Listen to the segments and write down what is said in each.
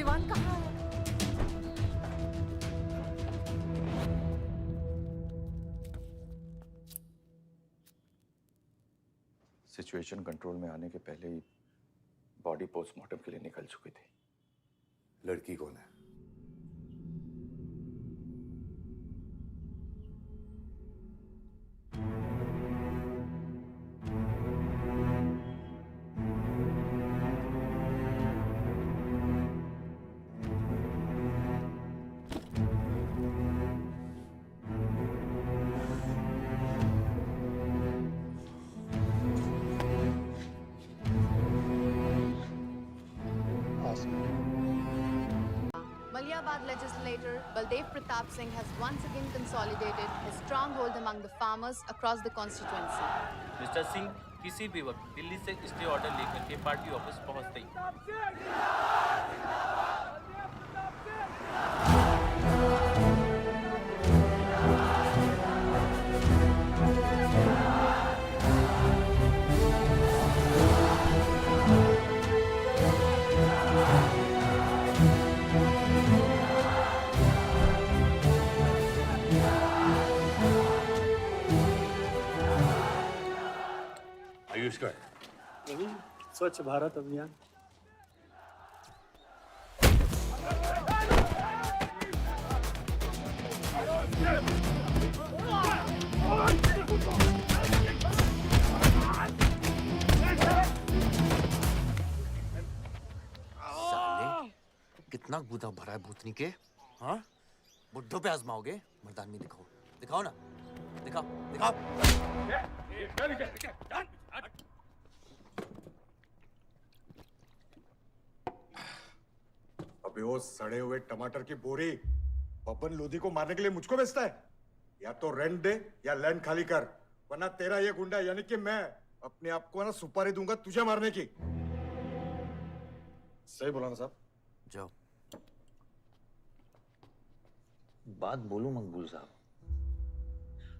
पहलवान कहाँ है? सिचुएशन कंट्रोल में आने के पहले ही बॉडी पोस्टमार्टम के लिए निकल चुकी थी। लड़की कौन है? Maliabad legislator Baldev Pratap Singh has once again consolidated his stronghold among the farmers across the constituency. Mister Singh किसी भी वक्त दिल्ली से स्टे ऑर्डर लेकर के पार्टी ऑफिस पहुंचते ही आयुष का वही स्वच्छ भारत अभियान। साले कितना गुदा भरा है भूतनी के। हाँ बुड्ढों पे आजमाओगे? मर्दानगी दिखाओ, दिखाओ ना, दिखाओ दिखाओ। अबे वो सड़े हुए टमाटर की बोरी पवन लोधी को मारने के लिए मुझको बेचता है? या तो रेंट दे या लैंड खाली कर, वरना तेरा ये गुंडा यानी कि मैं अपने आप को ना सुपारी दूंगा तुझे मारने की। सही बोला ना साहब? जाओ। बात बोलूं मकबूल साहब,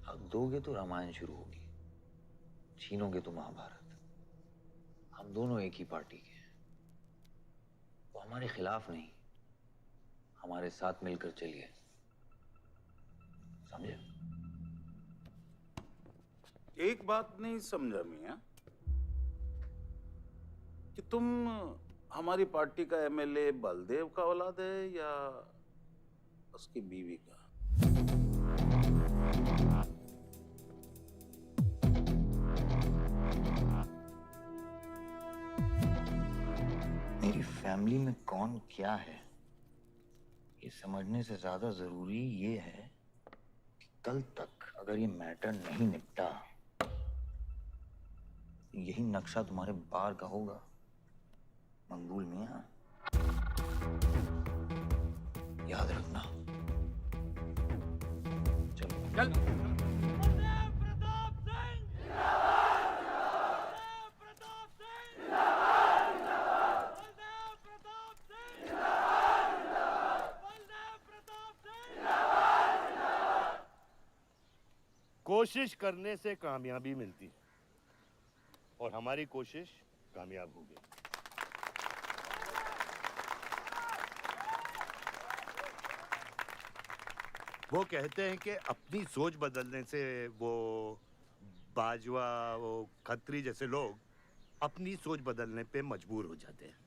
हक दोगे तो रामायण शुरू होगी, छीनोगे तो महाभारत। हम दोनों एक ही पार्टी के हैं, वो हमारे खिलाफ नहीं, हमारे साथ मिलकर चलिए, समझे? एक बात नहीं समझा मियां कि तुम हमारी पार्टी का एमएलए बलदेव का औलाद है या उसकी बीवी का? मेरी फैमिली में कौन क्या है ये समझने से ज्यादा जरूरी ये है कि कल तक अगर ये मैटर नहीं निपटा, यही नक्शा तुम्हारे बार का होगा मकबूल मियां, याद रखना। चल कोशिश करने से कामयाबी मिलती है और हमारी कोशिश कामयाब होगी। वो कहते हैं कि अपनी सोच बदलने से वो बाजवा, वो खत्री जैसे लोग अपनी सोच बदलने पे मजबूर हो जाते हैं।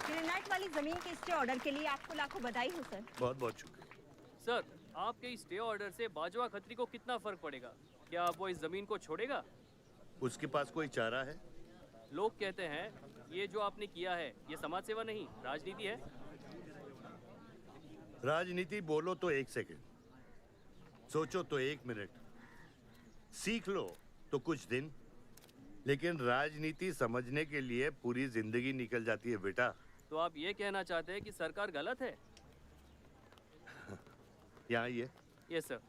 ग्रेनाइट वाली जमीन के स्टे ऑर्डर के लिए आपको लाखों बधाई हो सर। बहुत बहुत शुक्रिया सर। आपके इस स्टे ऑर्डर से बाजवा खत्री को कितना फर्क पड़ेगा? क्या वो इस जमीन को छोड़ेगा? उसके पास कोई चारा है? लोग कहते हैं ये जो आपने किया है ये समाज सेवा नहीं राजनीति है। राजनीति बोलो तो 1 सेकंड, सोचो तो 1 मिनट, सीख लो तो कुछ दिन, लेकिन राजनीति समझने के लिए पूरी जिंदगी निकल जाती है बेटा। तो आप ये कहना चाहते हैं कि सरकार गलत है? यहाँ ये यस सर।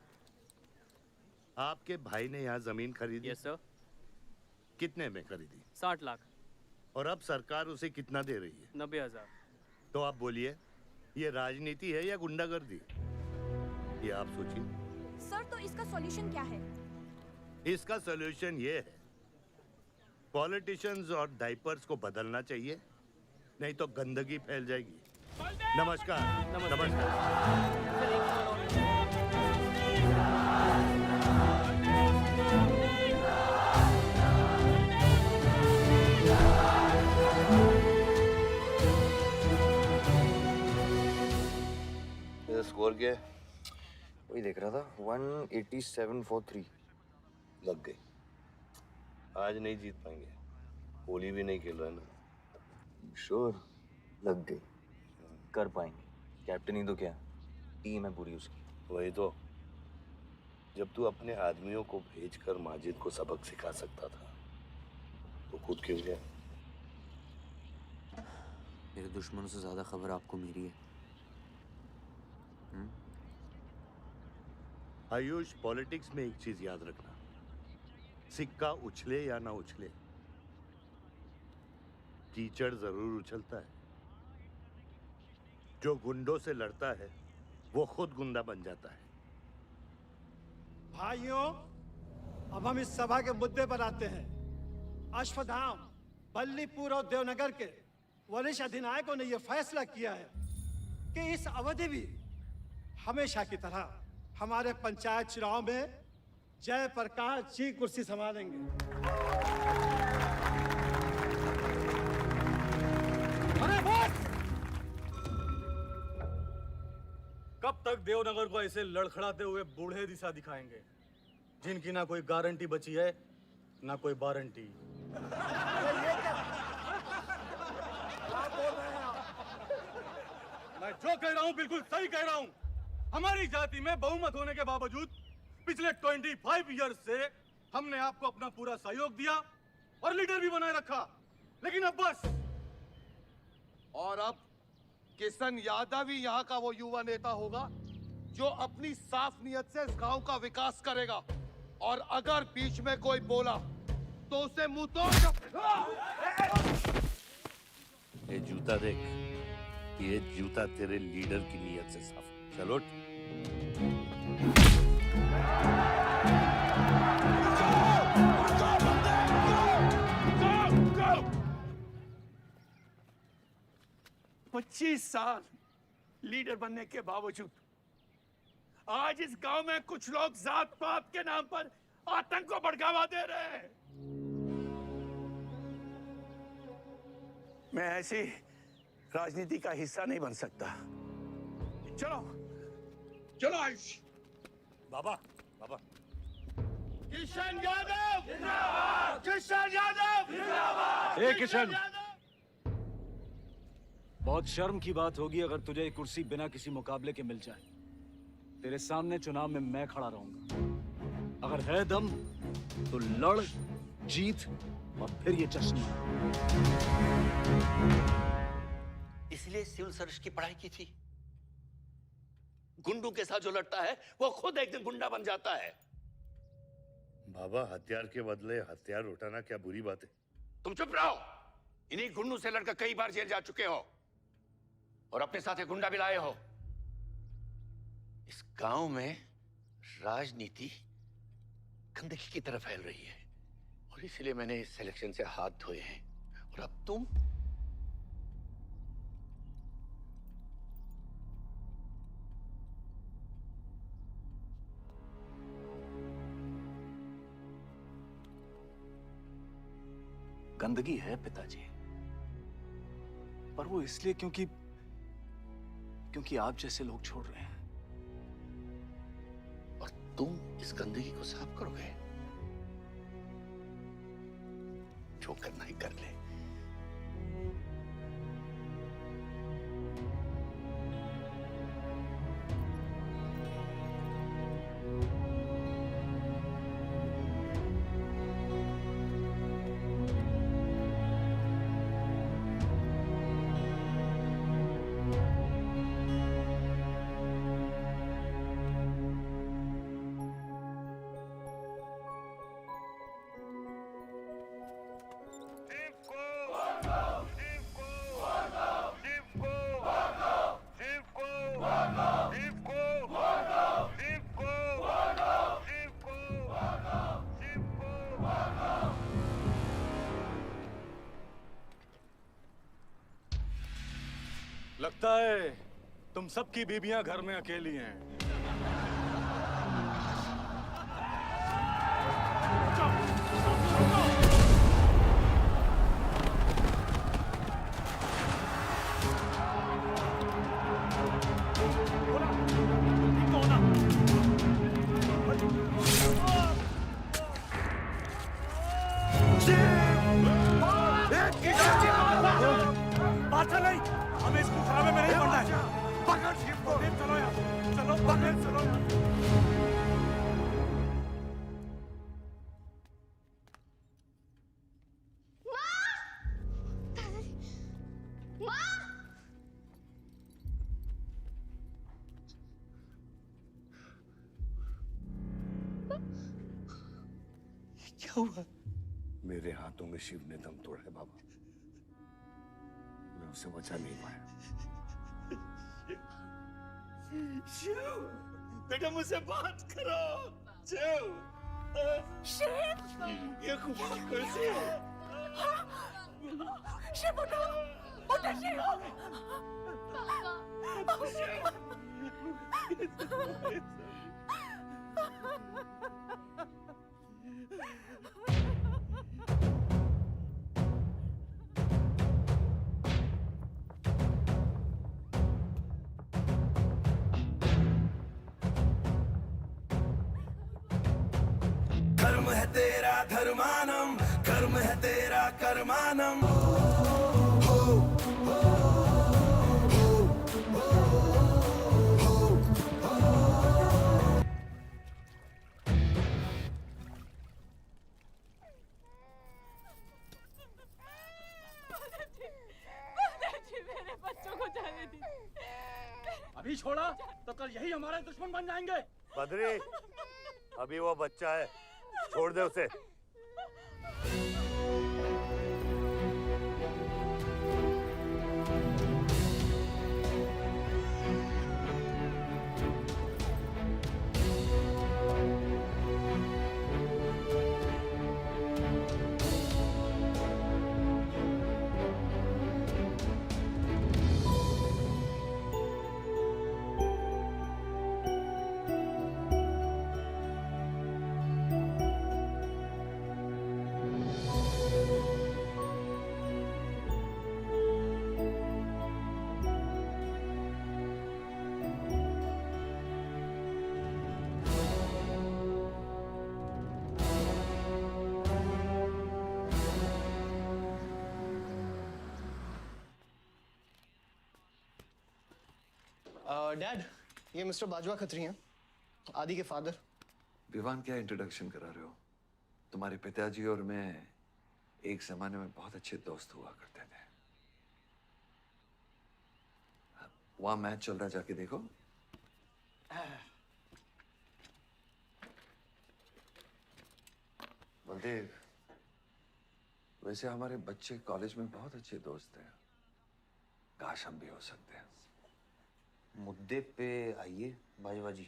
आपके भाई ने यहाँ जमीन खरीदी? Yes sir. कितने में खरीदी? 60 लाख। और अब सरकार उसे कितना दे रही है? 90,000। तो आप बोलिए, ये राजनीति है या गुंडागर्दी? ये आप सोचिए। सर तो इसका सॉल्यूशन क्या है? इसका सॉल्यूशन ये है, पॉलिटिशियंस और डाइपर्स को बदलना चाहिए नहीं तो गंदगी फैल जाएगी। नमस्कार। नमस्कार। स्कोर क्या है? वही देख रहा था, 187 for 3 लग गई। आज नहीं जीत पाएंगे, होली भी नहीं खेल रहा है ना। श्योर लग गई, कर पाएंगे। कैप्टन ही तो क्या, टीम है पूरी उसकी। वही तो, जब तू अपने आदमियों को भेजकर माजिद को सबक सिखा सकता था तो खुद क्यों गया? मेरे दुश्मनों से ज्यादा खबर आपको मेरी है। आयुष, पॉलिटिक्स में एक चीज याद रखना, सिक्का उछले या ना उछले, कीचड़ जरूर उछलता है। जो गुंडों से लड़ता है वो खुद गुंडा बन जाता है। भाइयों, अब हम इस सभा के मुद्दे पर आते हैं। अश्वत्थाम, बल्लीपुर और देवनगर के वरिष्ठ अधिनायकों ने यह फैसला किया है कि इस अवधि भी हमेशा की तरह हमारे पंचायत चुनाव में जयप्रकाश जी कुर्सी संभालेंगे। अरे बस! कब तक देवनगर को ऐसे लड़खड़ाते हुए बूढ़े दिशा दिखाएंगे, जिनकी ना कोई गारंटी बची है ना कोई वारंटी? मैं जो कह रहा हूं बिल्कुल सही कह रहा हूं। हमारी जाति में बहुमत होने के बावजूद पिछले 25 ईयर्स से हमने आपको अपना पूरा सहयोग दिया और लीडर भी बनाए रखा, लेकिन अब बस। और अब किशन यादव ही यहाँ का वो युवा नेता होगा जो अपनी साफ नियत से इस गांव का विकास करेगा, और अगर बीच में कोई बोला तो उसे मुंह तोड़। ये जूता देख, ये जूता तेरे लीडर की नियत से साफ। चलो साल लीडर बनने के बावजूद आज इस गांव में कुछ लोग जात पात के नाम पर आतंक को बढ़ावा दे रहे हैं। मैं ऐसी राजनीति का हिस्सा नहीं बन सकता। चलो चलो आयुष। बाबा, बाबा। किशन यादव जिंदाबाद! किशन यादव जिंदाबाद! ए किशन, बहुत शर्म की बात होगी अगर तुझे ये कुर्सी बिना किसी मुकाबले के मिल जाए। तेरे सामने चुनाव में मैं खड़ा रहूंगा। अगर है दम तो लड़, जीत और फिर ये जश्न। इसलिए सिविल सर्विस की पढ़ाई की थी। गुंडों के साथ जो लड़ता है वो खुद एक दिन गुंडा बन जाता है। बाबा, हथियार के बदले हथियार उठाना क्या बुरी बात है? तुम चुप रहो। इन्हीं गुंडों से लड़कर कई बार जेल जा चुके हो और अपने साथ एक गुंडा भी लाए हो। इस गांव में राजनीति गंदगी की तरफ फैल रही है और इसलिए मैंने इस सिलेक्शन से हाथ धोए हैं। और अब तुम गंदगी है पिताजी, पर वो इसलिए क्योंकि आप जैसे लोग छोड़ रहे हैं। और तुम इस गंदगी को साफ करोगे। जो करना ही कर ले। को लगता है तुम सबकी बीबियां घर में अकेली हैं। बादशाह नहीं, हमें इसको खराबे में नहीं पड़ना है। पकड़ शिव को। चलो यार, चलो पकड़, चलो यार। क्या हुआ? मेरे हाथों में शिव ने दम तोड़ा है बाबा। मैं उसे बचा नहीं पाया। शिव, बेटा मुझसे बात करो। शिव, ये खुमार कैसे है? शिव उठो, उठो शिव। कर्म है तेरा धर्मानम, कर्म है तेरा कर्मानम। मेरे बच्चों को जाने दी। अभी छोड़ा तो कल यही हमारे दुश्मन बन जाएंगे। बद्री, अभी वो बच्चा है, छोड़ दे उसे। डैड, ये मिस्टर बाजवा खत्री हैं, आदि के फादर। विवान, क्या इंट्रोडक्शन करा रहे हो? तुम्हारे पिताजी और मैं एक जमाने में बहुत अच्छे दोस्त हुआ करते थे। वहां मैच चल रहा, जाके देखो। बलदेव, वैसे हमारे बच्चे कॉलेज में बहुत अच्छे दोस्त हैं। काश हम भी हो सकते हैं। मुद्दे पे आइए बाजवा जी।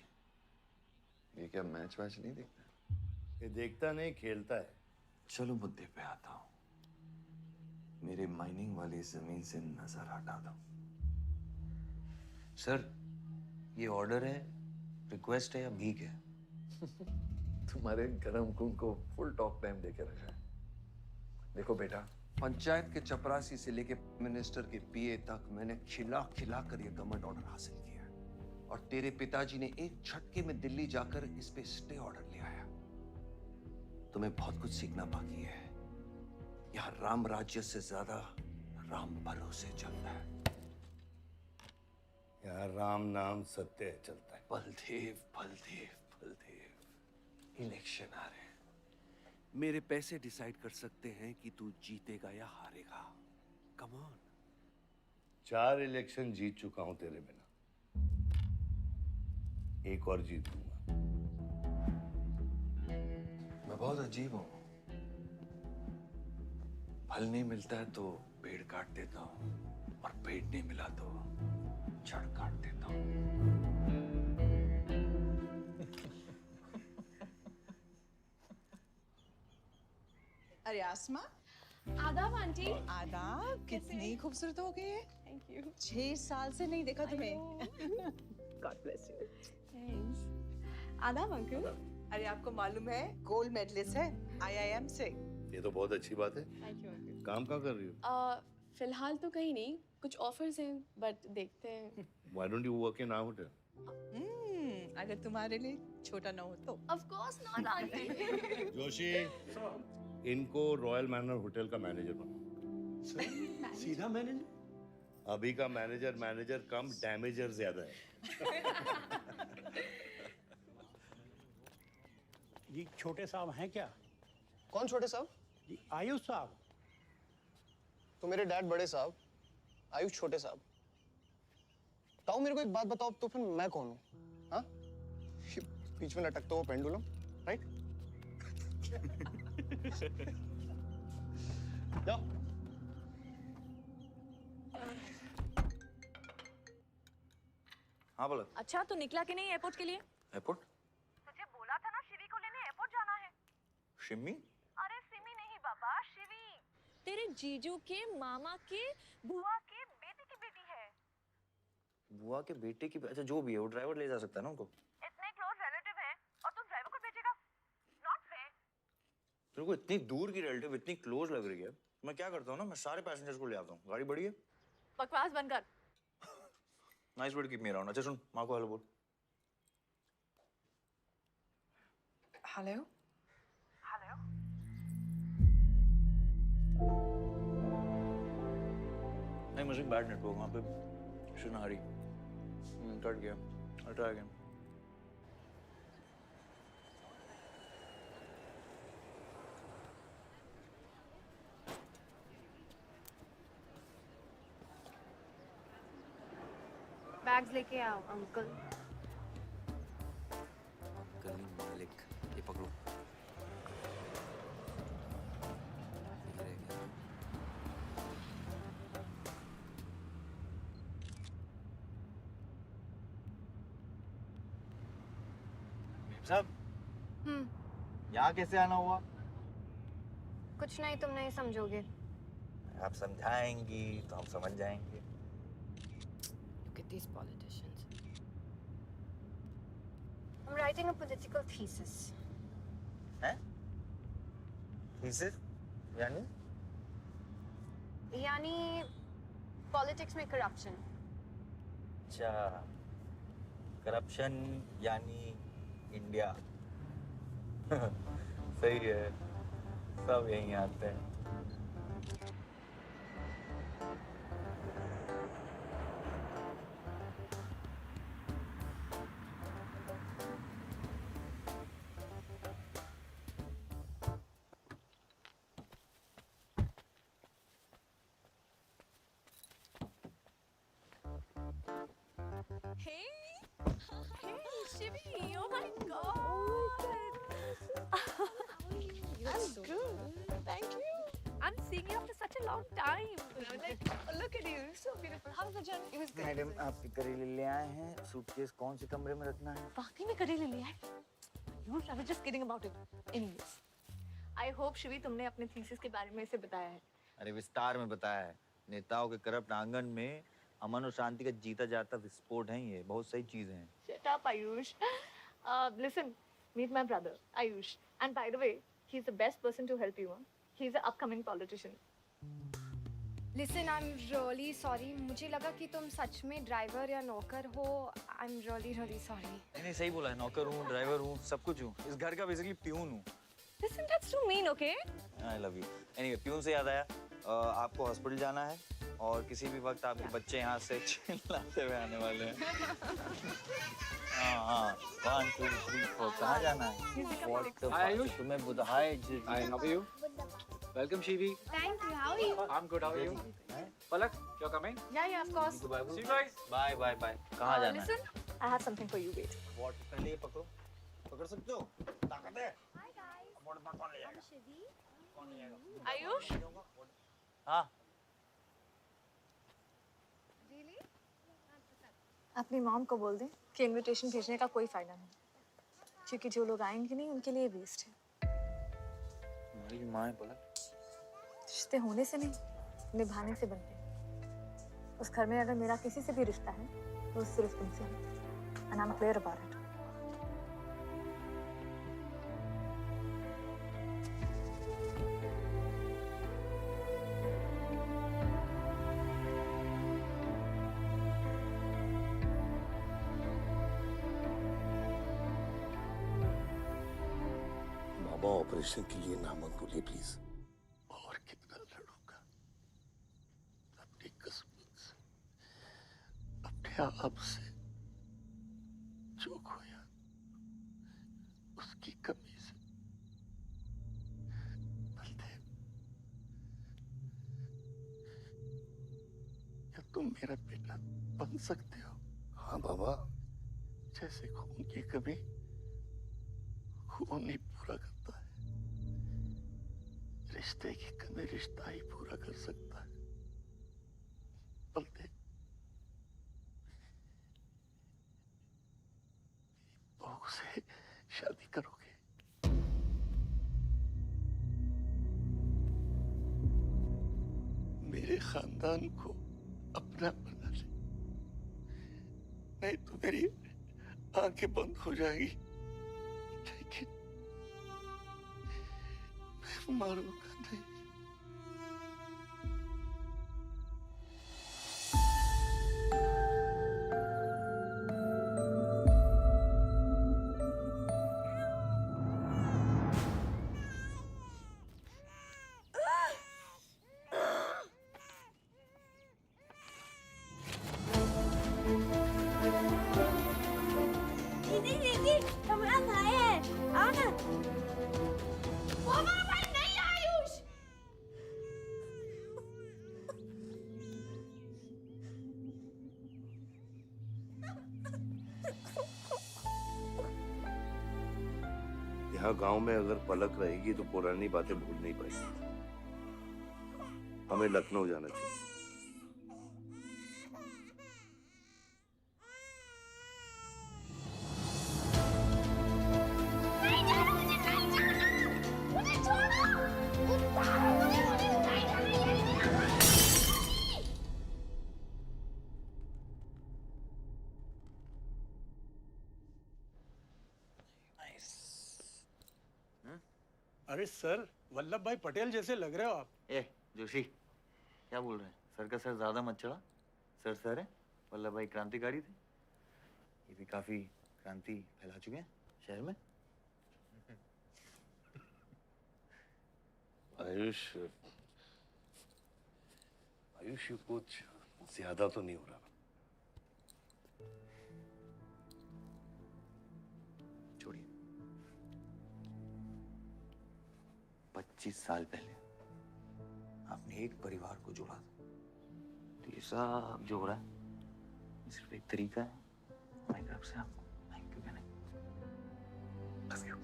ये क्या मैच वैच नहीं देखता? ये देखता नहीं, खेलता है। चलो मुद्दे पे आता हूं। मेरे माइनिंग वाली जमीन से नजर हटा दो। सर, ये ऑर्डर है, रिक्वेस्ट है या भीख है? तुम्हारे गरम खून को फुल टॉक टाइम देके रखा है। देखो बेटा, पंचायत के चपरासी से लेके मिनिस्टर के पीए तक मैंने खिला खिला कर ये गवर्नमेंट ऑर्डर हासिल किया है। और तेरे पिताजी ने एक झटके में दिल्ली जाकर इस पे स्टे ऑर्डर ले आया। तुम्हें बहुत कुछ सीखना बाकी है। यहाँ राम राज्य से ज्यादा राम भरोसे चलता है। यहाँ राम नाम सत्य चलता है। बलदेव, बलदेव, बलदेव, इलेक्शन आ रहे हैं। मेरे पैसे डिसाइड कर सकते हैं कि तू जीतेगा या हारेगा। Come on. 4 इलेक्शन जीत चुका हूं तेरे बिना, एक और जीत लूंगा। मैं बहुत अजीब हूं। फल नहीं मिलता है तो पेड़ काट देता हूं, और पेड़ नहीं मिला तो जड़ काट देता हूं। अरे आसमा, आदाब आंटी। आदाब, कितनी खूबसूरत हो गई है। Thank you. 6 साल से नहीं देखा तुम्हें। God bless you. थैंक्स। आदाब अंकल। अरे आपको मालूम है गोल्ड मेडलिस्ट है IIM से। ये तो बहुत अच्छी बात है। Thank you uncle. काम कहाँ कर रही हो? फिलहाल तो कहीं नहीं, कुछ ऑफर्स हैं बट देखते हैं। Why don't you work in our hotel? अगर तुम्हारे लिए छोटा ना हो तो। Of course not aunty. Joshi, इनको रॉयल मैनर होटल का मैनेजर बना। सीधा मैनेजर? अभी का मैनेजर कम डैमेजर ज्यादा है। जी छोटे साहब हैं क्या? कौन छोटे साहब? जी आयुष साहब। तो मेरे डैड बड़े साहब, आयुष छोटे साहब। ताऊ मेरे को एक बात बताओ, तो फिर मैं कौन हूँ? हाँ? बीच में लटकता हुआ पेंडुलम, राइट? जाओ। हाँ बोला। अच्छा तो निकला कि नहीं एयरपोर्ट के लिए? एयरपोर्ट? तुझे बोला था ना शिवी को लेने एयरपोर्ट जाना है। शिमी? अरे सिमी नहीं बाबा, शिवी। तेरे जीजू के मामा के बुआ के बेटे की बेटी है। बुआ के बेटे की? अच्छा जो भी है वो ड्राइवर ले जा सकता है ना उनको? इतने क्लोज रिलेटिव हैं और तुम ड्राइवर को भेजेगा? Not fair. तेरे को इतनी दूर की रिलेटिव इतनी क्लोज लग रही है, मैं क्या करता हूँ ना, मैं सारे पैसेंजर्स को ले आता हूँ। गाड़ी बड़ी है। बकवास बंद कर। Nice word keep me around. अच्छा सुन, माँ को हेलो बोल। हेलो। हेलो। नहीं मुझे बैड नेटवर्क वहाँ पे। सुनारी कट गया। I'll try again. बैग्स लेके आओ अंकल। गली मालिक, ये पकड़ो। ये रह गया। साहब, यहाँ कैसे आना हुआ? कुछ नहीं, तुम नहीं समझोगे। आप समझाएंगी तो हम समझ जाएंगे। Look at these politicians. I'm writing a political thesis. हैं? थीसिस? यानी? यानी पॉलिटिक्स में करप्शन। अच्छा, करप्शन यानी इंडिया। सही है, सब यहीं आते हैं। Shivi, oh my God! I'm good. Thank you. I'm seeing you after such a long time. Like, look at you, so beautiful. How was the journey? It was good. Madam आप करेले ले आए हैं। सूटकेस कौन से कमरे में रखना है? वाकई में करेले लिया है? I was just kidding about it. Anyways, I hope Shivi तुमने अपने थीसिस के बारे में इसे बताया है। अरे विस्तार में बताया है। नेताओं के करप्ट आंगन में अमन और शांति का जीता जाता विस्फोट है ये। बहुत सही चीजें हैं। Shut up, Ayush. Listen, meet my brother, Ayush. And by the way, he's the best person to help you. Huh? He's an upcoming politician. Listen, I'm really sorry. मुझे लगा कि तुम सच में ड्राइवर या नौकर हो। I'm really sorry. नहीं सही बोला है। नौकर हूँ, ड्राइवर हूँ, सब कुछ हूँ। इस घर का बेसिकली प्यून हूँ। Listen, that's too mean, okay? I love you. Anyway, peon से याद आया, आपको हॉस्पिटल जाना है और किसी भी वक्त आपके बच्चे यहाँ से चिल्लाते हुए आने वाले हैं। हाँ 1 2 3 4 कहाँ जाना है? आयुष तुम्हें बुधाए जी। Hi, how are you? Welcome, Shivi. Thank you. How are you? I'm good. How are you? Palak, you're coming? Yeah, of course. See you guys. Bye. कहाँ जाना है? Listen, I have something for you. Wait. What? पहले ये पकड़ो। पकड़ सकते हो? ताकत है? Hi guys. कौन ले जाएगा? I'm Shivi. कौन ले जाएगा? Ayush? हाँ। Really? अपनी मॉम को बोल दे कि इनविटेशन भेजने का कोई फायदा नहीं, क्योंकि जो लोग आएंगे नहीं उनके लिए वेस्ट है। हमारी माँ है पलक। रिश्ते होने से नहीं, निभाने से बनते हैं। उस घर में अगर मेरा किसी से भी रिश्ता है तो सिर्फ तुमसे है। And I'm clear about it. Baba operation के लिए ना मत बोलिए प्लीज। और कितना लड़ूंगा अपनी किस्मत से, अपने आप से। जो खोया उसकी कमी से। बलदेव, क्या तुम मेरा बेटा बन सकते हो? हाँ बाबा। जैसे खून की कमी खून नहीं पूरा करता है, रिश्ते की कमी रिश्ता ही पूरा कर सकता है। बलदेव, बहू से शादी करोगे? मेरे खानदान को अपना बना ले, नहीं तो मेरी आंखें बंद हो जाएगी। लेकिन मैं मारूंगा नहीं। दीदी दीदी हमारा भाई है, आओ ना। वो हमारा भाई नहीं है आयुष। यहाँ गांव में अगर पलक रहेगी तो पुरानी बातें भूल नहीं पाएगी। हमें लखनऊ जाना चाहिए। नहीं जाना, मुझे नहीं जाना, मुझे छोड़ो। मुझे नहीं जाना। अरे सर, वल्लभ भाई पटेल जैसे लग रहे हो आप। ए जोशी, क्या बोल रहे हैं? सर का सर ज्यादा मत चढ़ा। सर सर है, वल्लभ भाई क्रांतिकारी थे। ये भी काफी क्रांति फैला चुके हैं शहर में। आयुष, आयुष, ये कुछ ज्यादा तो नहीं हो रहा? छोड़िए। 25 साल पहले आपने एक परिवार को जोड़ा था, तो ये सब जो हो रहा है ये सिर्फ एक तरीका है हमारी तरफ से आपको थैंक यू कहने का। Love you.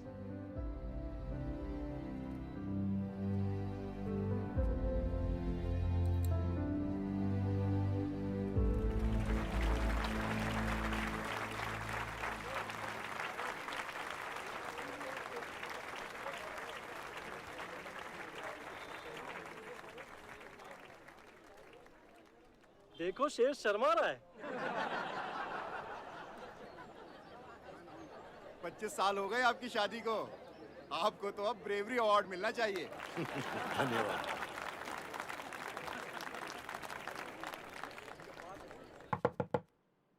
देखो शेर शर्मा रहा है। 25 साल हो गए आपकी शादी को। आपको तो अब ब्रेवरी अवार्ड मिलना चाहिए। धन्यवाद।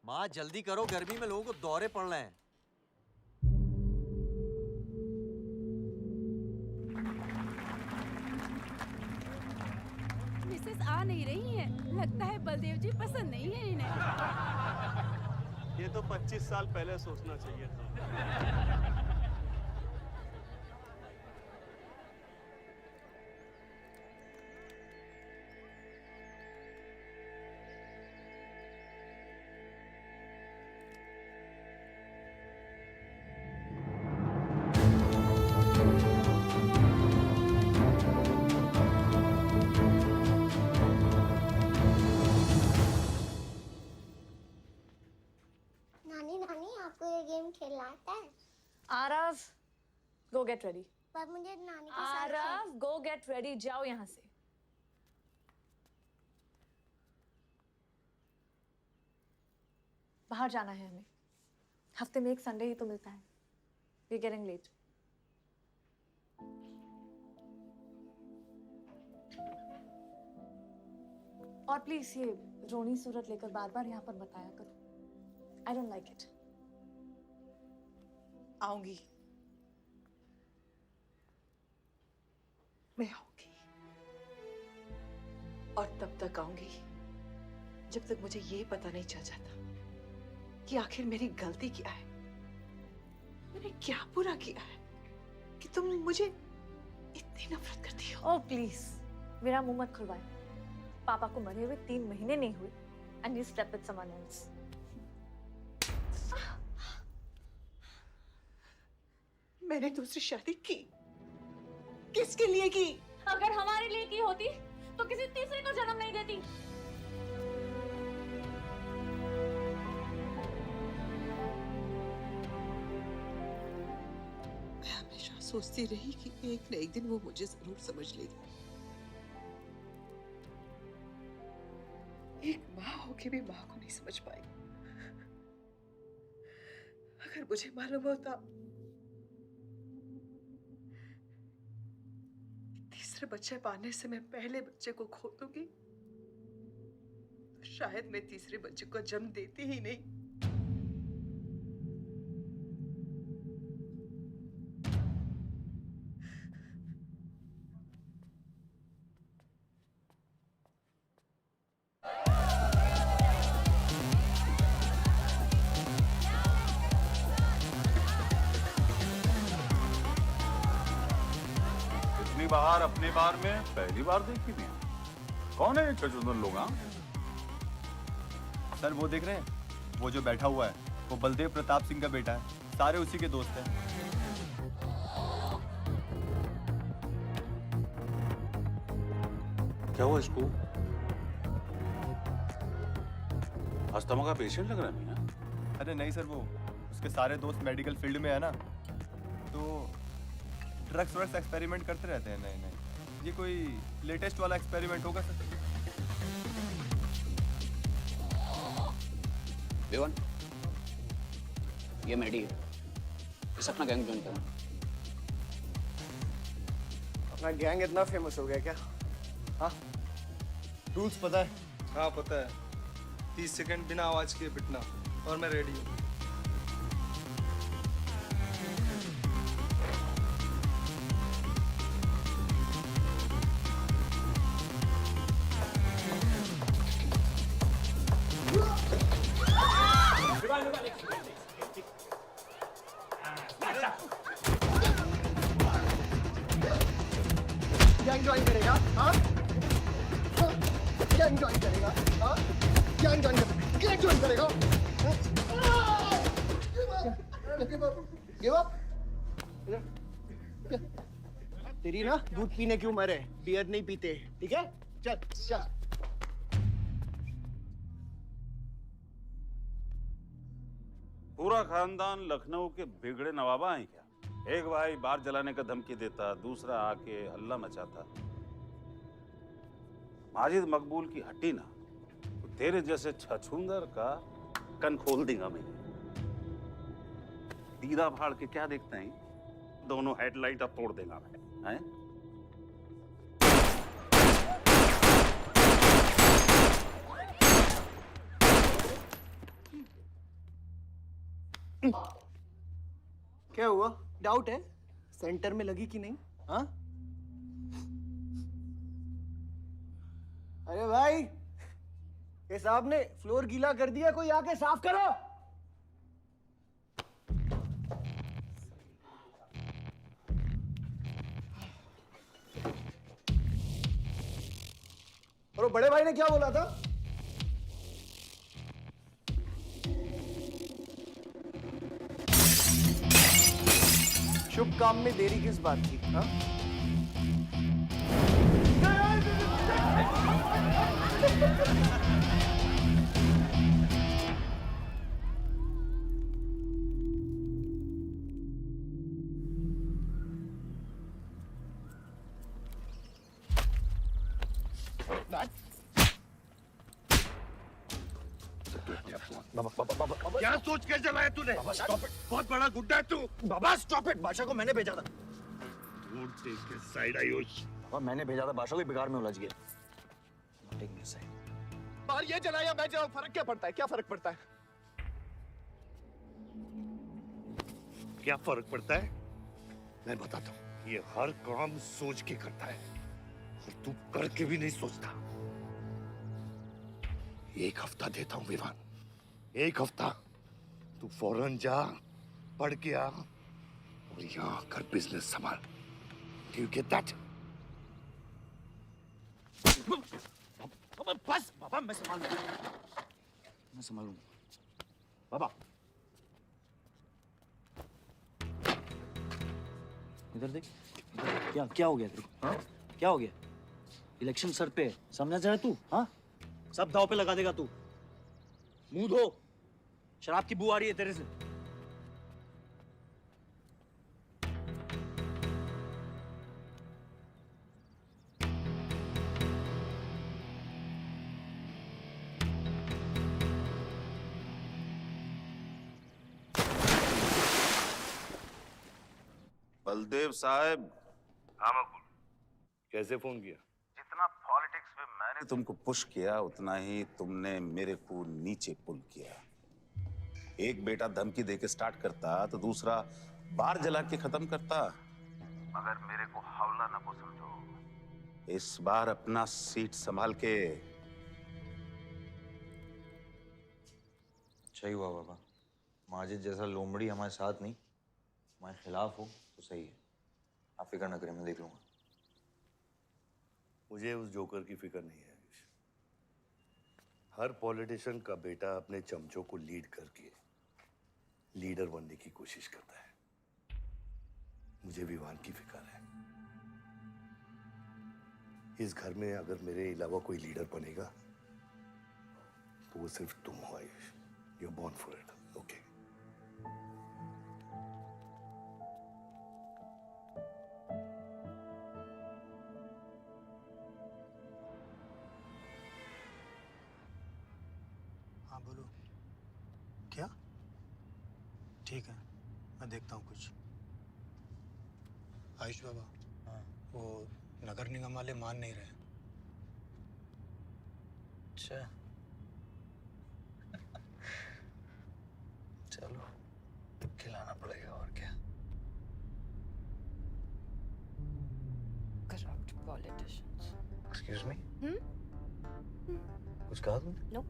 माँ जल्दी करो, गर्मी में लोगों को दौरे पड़ रहे हैं। मिसेस आ नहीं रही हैं। लगता है बलदेव जी पसंद नहीं है इन्हें। ये तो 25 साल पहले सोचना चाहिए था। नानी नानी आपको ये गेम खेलना आता है? Aarav, go get ready. पर मुझे नानी के साथ आरव, go get ready. जाओ यहाँ से. बाहर जाना है हमें। हफ्ते में एक संडे ही तो मिलता है। We getting late. और प्लीज ये रोनी सूरत लेकर बार बार यहाँ पर बताया करो। I don't like it. आऊंगी, मैं आऊंगी, और तब तक आऊंगी जब तक मुझे ये पता नहीं चल जाता कि आखिर मेरी गलती क्या है। मैंने क्या बुरा किया है कि तुम मुझे इतनी नफरत करती हो? ओह प्लीज, मेरा मुंह मत खुलवाए। पापा को मरे हुए 3 महीने नहीं हुए and you step with someone else. मैंने दूसरी शादी की, किसके लिए की? अगर हमारे लिए की होती तो किसी तीसरे को जन्म नहीं देती। मैं हमेशा सोचती रही कि एक न एक दिन वो मुझे जरूर समझ लेगी। एक माँ होके भी माँ को नहीं समझ पाई। अगर मुझे मालूम होता तीसरे बच्चे पाने से मैं पहले बच्चे को खो दूंगी, तो शायद मैं तीसरे बच्चे को जन्म देती ही नहीं। इतनी बाहर अपने बार में पहली बार देखी भी है। कौन है ये चचुंदर लोग? हाँ, सर वो देख रहे हैं, वो जो बैठा हुआ है वो बलदेव प्रताप सिंह का बेटा है। सारे उसी के दोस्त हैं। क्या हुआ इसको? अस्थमा का पेशेंट लग रहा है ना? अरे नहीं सर, वो उसके सारे दोस्त मेडिकल फील्ड में है ना, तो ड्रग्स वर्ग्स एक्सपेरिमेंट करते रहते हैं नए नए। ये कोई लेटेस्ट वाला एक्सपेरिमेंट होगा सर? देवन, ये मेडी है, इस अपना गैंग ज्वाइन करना। अपना गैंग इतना फेमस हो गया क्या? हाँ, रूल्स पता है? हाँ पता है। 30 सेकंड बिना आवाज के पिटना, और मैं रेडी हूँ। गैंग ज्वाइन करेगा? हाँ, गैंग ज्वाइन करेगा? हाँ, गैंग ज्वाइन करेगा? Give up. तेरी ना दूध पीने की उम्र है, बियर नहीं पीते, ठीक है? चल चल। पूरा खानदान लखनऊ के बिगड़े नवाबा हैं क्या? एक भाई बार जलाने का धमकी देता, दूसरा आके हल्ला मचाता। माजिद मकबूल की हट्टी ना, तो तेरे जैसे छछूंदर का कन खोल देगा मैं। दीदा फाड़ के क्या देखते हैं? दोनों हेडलाइट अब तोड़ देगा मैं, हैं? क्या हुआ? डाउट है सेंटर में लगी कि नहीं? हाँ, अरे भाई, ये साहब ने फ्लोर गीला कर दिया, कोई आके साफ करो। और वो बड़े भाई ने क्या बोला था? शुभ काम में देरी किस बात की? हाँ? बाबा बाबा बाबा बाबा क्या सोच के जलाया तूने? बहुत बड़ा गुड्डा है तू। बाबा स्टॉप इट, बादशाह को मैंने भेजा था। Don't take his side Ayush. बाबा मैंने भेजा था, बादशाह को बिगाड़ में उलझ गया। Take his side. बाहर ये जलाया मैं जलाऊं, फर्क क्या पड़ता है? क्या फर्क पड़ता है? क्या फर्क पड़ता है? मैं बताता हूँ। ये हर काम सोच के करता है और तू करके भी नहीं सोचता। एक हफ्ता देता हूँ विवान, एक हफ्ता। तू फौरन जा, पढ़ के आ और यहाँ कर बिजनेस संभाल। Do you get that? बस बाबा, मैं संभाल लूंगा, मैं संभाल लूंगा। बाबा इधर देख, क्या क्या हो गया तेरे को? हाँ? क्या हो गया? इलेक्शन सर पे, समझा जा रहा तू? हाँ, सब दाव पे लगा देगा तू। मुंह धो, शराब की बू आ रही है तेरे से। बलदेव साहब। हाँ मकबूल, कैसे फोन किया? जितना पॉलिटिक्स में मैंने तुमको पुश किया उतना ही तुमने मेरे को नीचे पुल किया। एक बेटा धमकी देके स्टार्ट करता तो दूसरा बार जला के खत्म करता। मगर मेरे को हवला ना को समझो। इस बार अपना सीट संभाल के। अच्छा ही हुआ बाबा, माजिद जैसा लोमड़ी हमारे साथ नहीं, हमारे खिलाफ हो तो सही है। आप फिक्र ना करें, मैं देख लूंगा। मुझे उस जोकर की फिक्र नहीं है। हर पॉलिटिशियन का बेटा अपने चमचों को लीड करके लीडर बनने की कोशिश करता है। मुझे विवान की फिक्र है। इस घर में अगर मेरे अलावा कोई लीडर बनेगा तो वो सिर्फ तुम हो Ayush. You are born for it, okay? हाँ बोलो। क्या? ठीक है, मैं देखता हूँ कुछ। आयुष बाबा, हाँ, वो नगर निगम वाले मान नहीं रहे। अच्छा, चलो खिलाना पड़ेगा और क्या। Corrupt politicians. Excuse me, Hmm? कुछ कहा तुमने? No.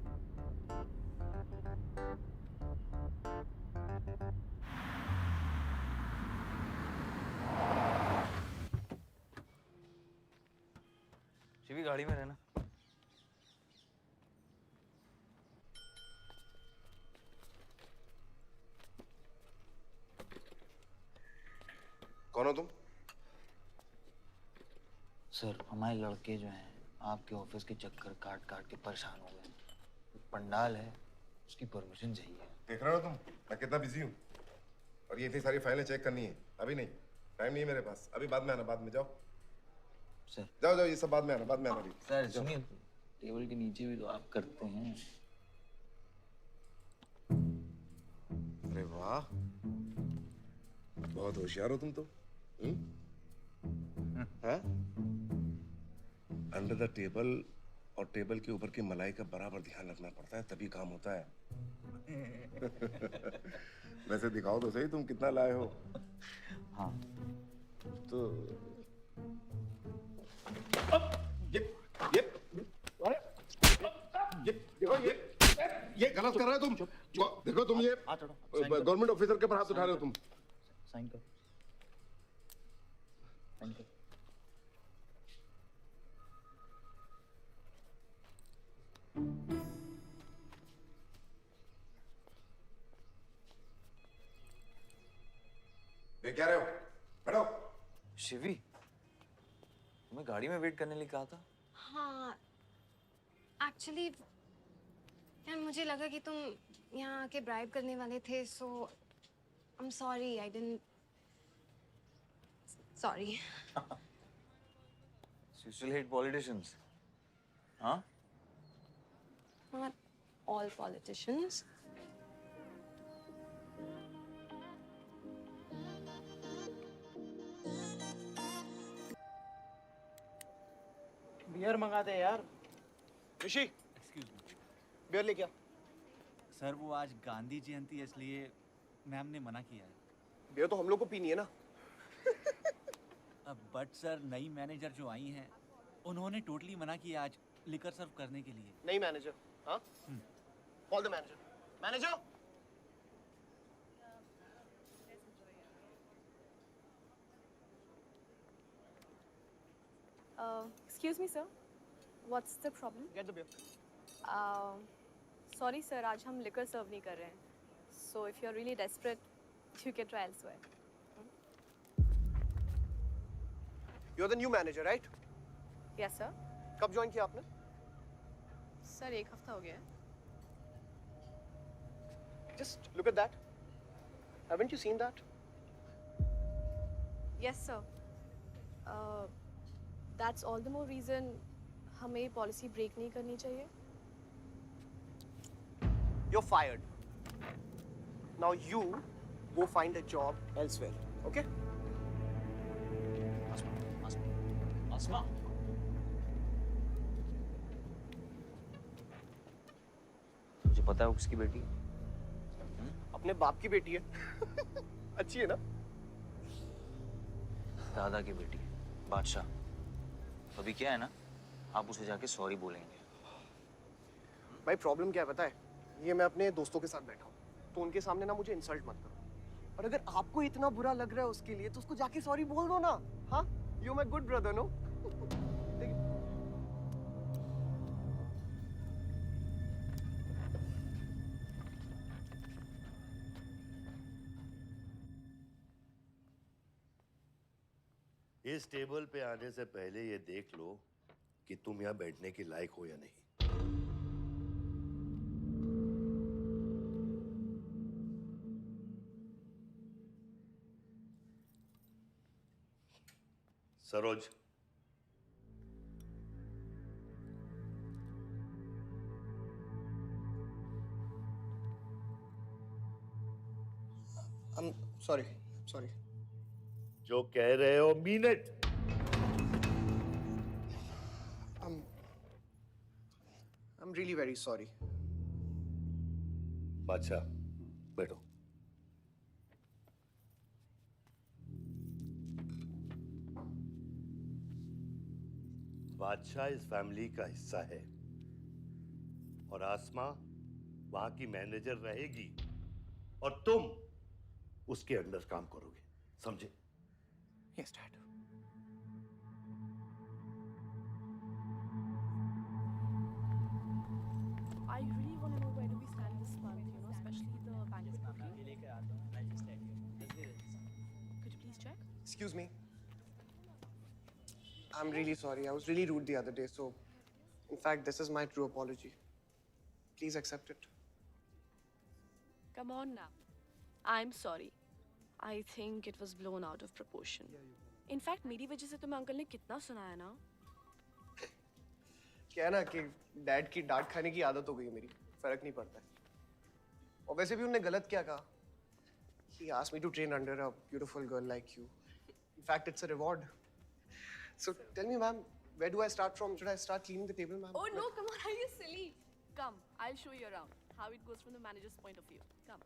शिवी गाड़ी में रहना। कौन हो तुम? सर, हमारे लड़के जो हैं आपके ऑफिस के चक्कर काट काट के परेशान हो गए। पंडाल है, उसकी परमिशन चाहिए। देख रहे हो तुम मैं कितना बिजी हूँ, और ये इतनी सारी फाइलें चेक करनी है। अभी नहीं, टाइम नहीं है मेरे पास। अभी बाद में आना, बाद में। जाओ सर, जाओ जाओ, ये सब बाद में आना, बाद में आना। अभी सर सुनिए, टेबल के नीचे भी तो आप करते हैं। अरे वाह, बहुत होशियार हो तुम तो। हाँ? अंडर द टेबल और टेबल के ऊपर की मलाई का बराबर ध्यान रखना पड़ता है, तभी काम होता है। वैसे दिखाओ तो सही तुम कितना लाए हो। हाँ तो देखो, ये गलत कर रहे हो तुम। देखो तुम ये गवर्नमेंट ऑफिसर के ऊपर हाथ उठा रहे हो तुम। साइन करो, साइन करो। क्या रहे हो? बैठो। शिवी, तुम्हें गाड़ी में वेट करने लिए कहा था। हाँ, एक्चुअली यार मुझे लगा कि तुम यहाँ आके ब्राइब करने वाले थे, so I am sorry, I didn't, sorry. You still hate politicians, हाँ? हाँ, all politicians. बियर मंगा दे यार। ऋषि, एक्सक्यूज मी बियर ले क्या? सर, वो आज गांधी जयंती है इसलिए मैम ने मना किया है। बियर तो हम लोग को पीनी है ना। अब बट सर, नई मैनेजर जो आई हैं उन्होंने टोटली मना किया आज लिकर सर्व करने के लिए। नहीं मैनेजर, हाँ? Call the manager. Manager, Excuse me, sir. What's the problem? get the beer. Sorry, sir. आज हम liquor serve नहीं कर रहे हैं. So if you're really desperate, you can try elsewhere. You're the new manager, right? Yes, sir. कब join किया आपने? Sir, 1 हफ्ता हो गया है. Just look at that. Haven't you seen that? Yes, sir. That's all the more reason हमें policy break नहीं करनी चाहिए. You're fired. Now you go find a job elsewhere, okay? आसमा, तुझे पता है वो किसकी बेटी है? अपने बाप की बेटी है। अच्छी है ना? दादा की बेटी है, बादशाह। अभी क्या है ना, आप उसे जाके सॉरी बोलेंगे। भाई प्रॉब्लम क्या है पता है? ये मैं अपने दोस्तों के साथ बैठा हूँ, तो उनके सामने ना मुझे इंसल्ट मत करो। और अगर आपको इतना बुरा लग रहा है उसके लिए, तो उसको जाके सॉरी बोल दो ना। हाँ? You my good brother, no? इस टेबल पे आने से पहले ये देख लो कि तुम यहाँ बैठने के लायक हो या नहीं। सरोज, सॉरी। जो कह रहे हो mean it. I'm really very sorry. बादशाह, बैठो। बादशाह इस फैमिली का हिस्सा है और आसमा वहां की मैनेजर रहेगी और तुम उसके अंडर काम करोगे, समझे? Yes, Dad. I really want to know where do we stand this month, you know, especially the banquet booking. Could you please check? Excuse me. I'm really sorry. I was really rude the other day, so in fact, this is my true apology. Please accept it. Come on now. I'm sorry. I think it was blown out of proportion. In fact, मेरी वजह से तुम्हें uncle ने कितना सुनाया ना? क्या है ना कि डैड की डांट खाने की आदत हो गई है मेरी, फर्क नहीं पड़ता है। और वैसे भी उन्होंने गलत क्या कहा? He asked me to train under a beautiful girl like you. In fact, it's a reward. So tell me, ma'am, where do I start from? Should I start cleaning the table, ma'am? Oh no, come on, are you silly? Come, I'll show you around how it goes from the manager's point of view. Come.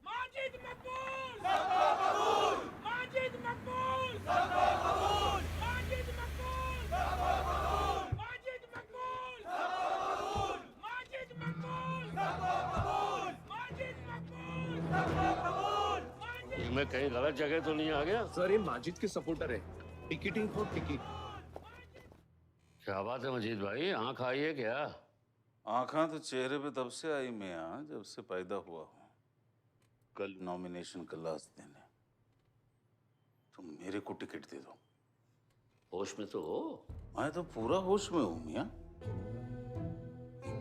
Majid मकबूल! सबका कबूल! माजिद मकबूल! सबका कबूल! माजिद मकबूल! सबका कबूल! माजिद मकबूल! सबका कबूल! माजिद मकबूल! सबका कबूल! माजिद मकबूल! सबका कबूल! मैं कहीं गलत जगह तो नहीं आ गया? सर, ये माजिद के सपोर्टर है। Ticketing for ticket. क्या बात है मजीद भाई, आंख आई है क्या? आंखें तो चेहरे पे तब से आई मियां जब से पैदा हुआ हूँ। कल नॉमिनेशन का लास्ट दिन है, तुम मेरे को टिकट दे दो। होश में तो हो? मैं तो पूरा होश में हूँ मियां।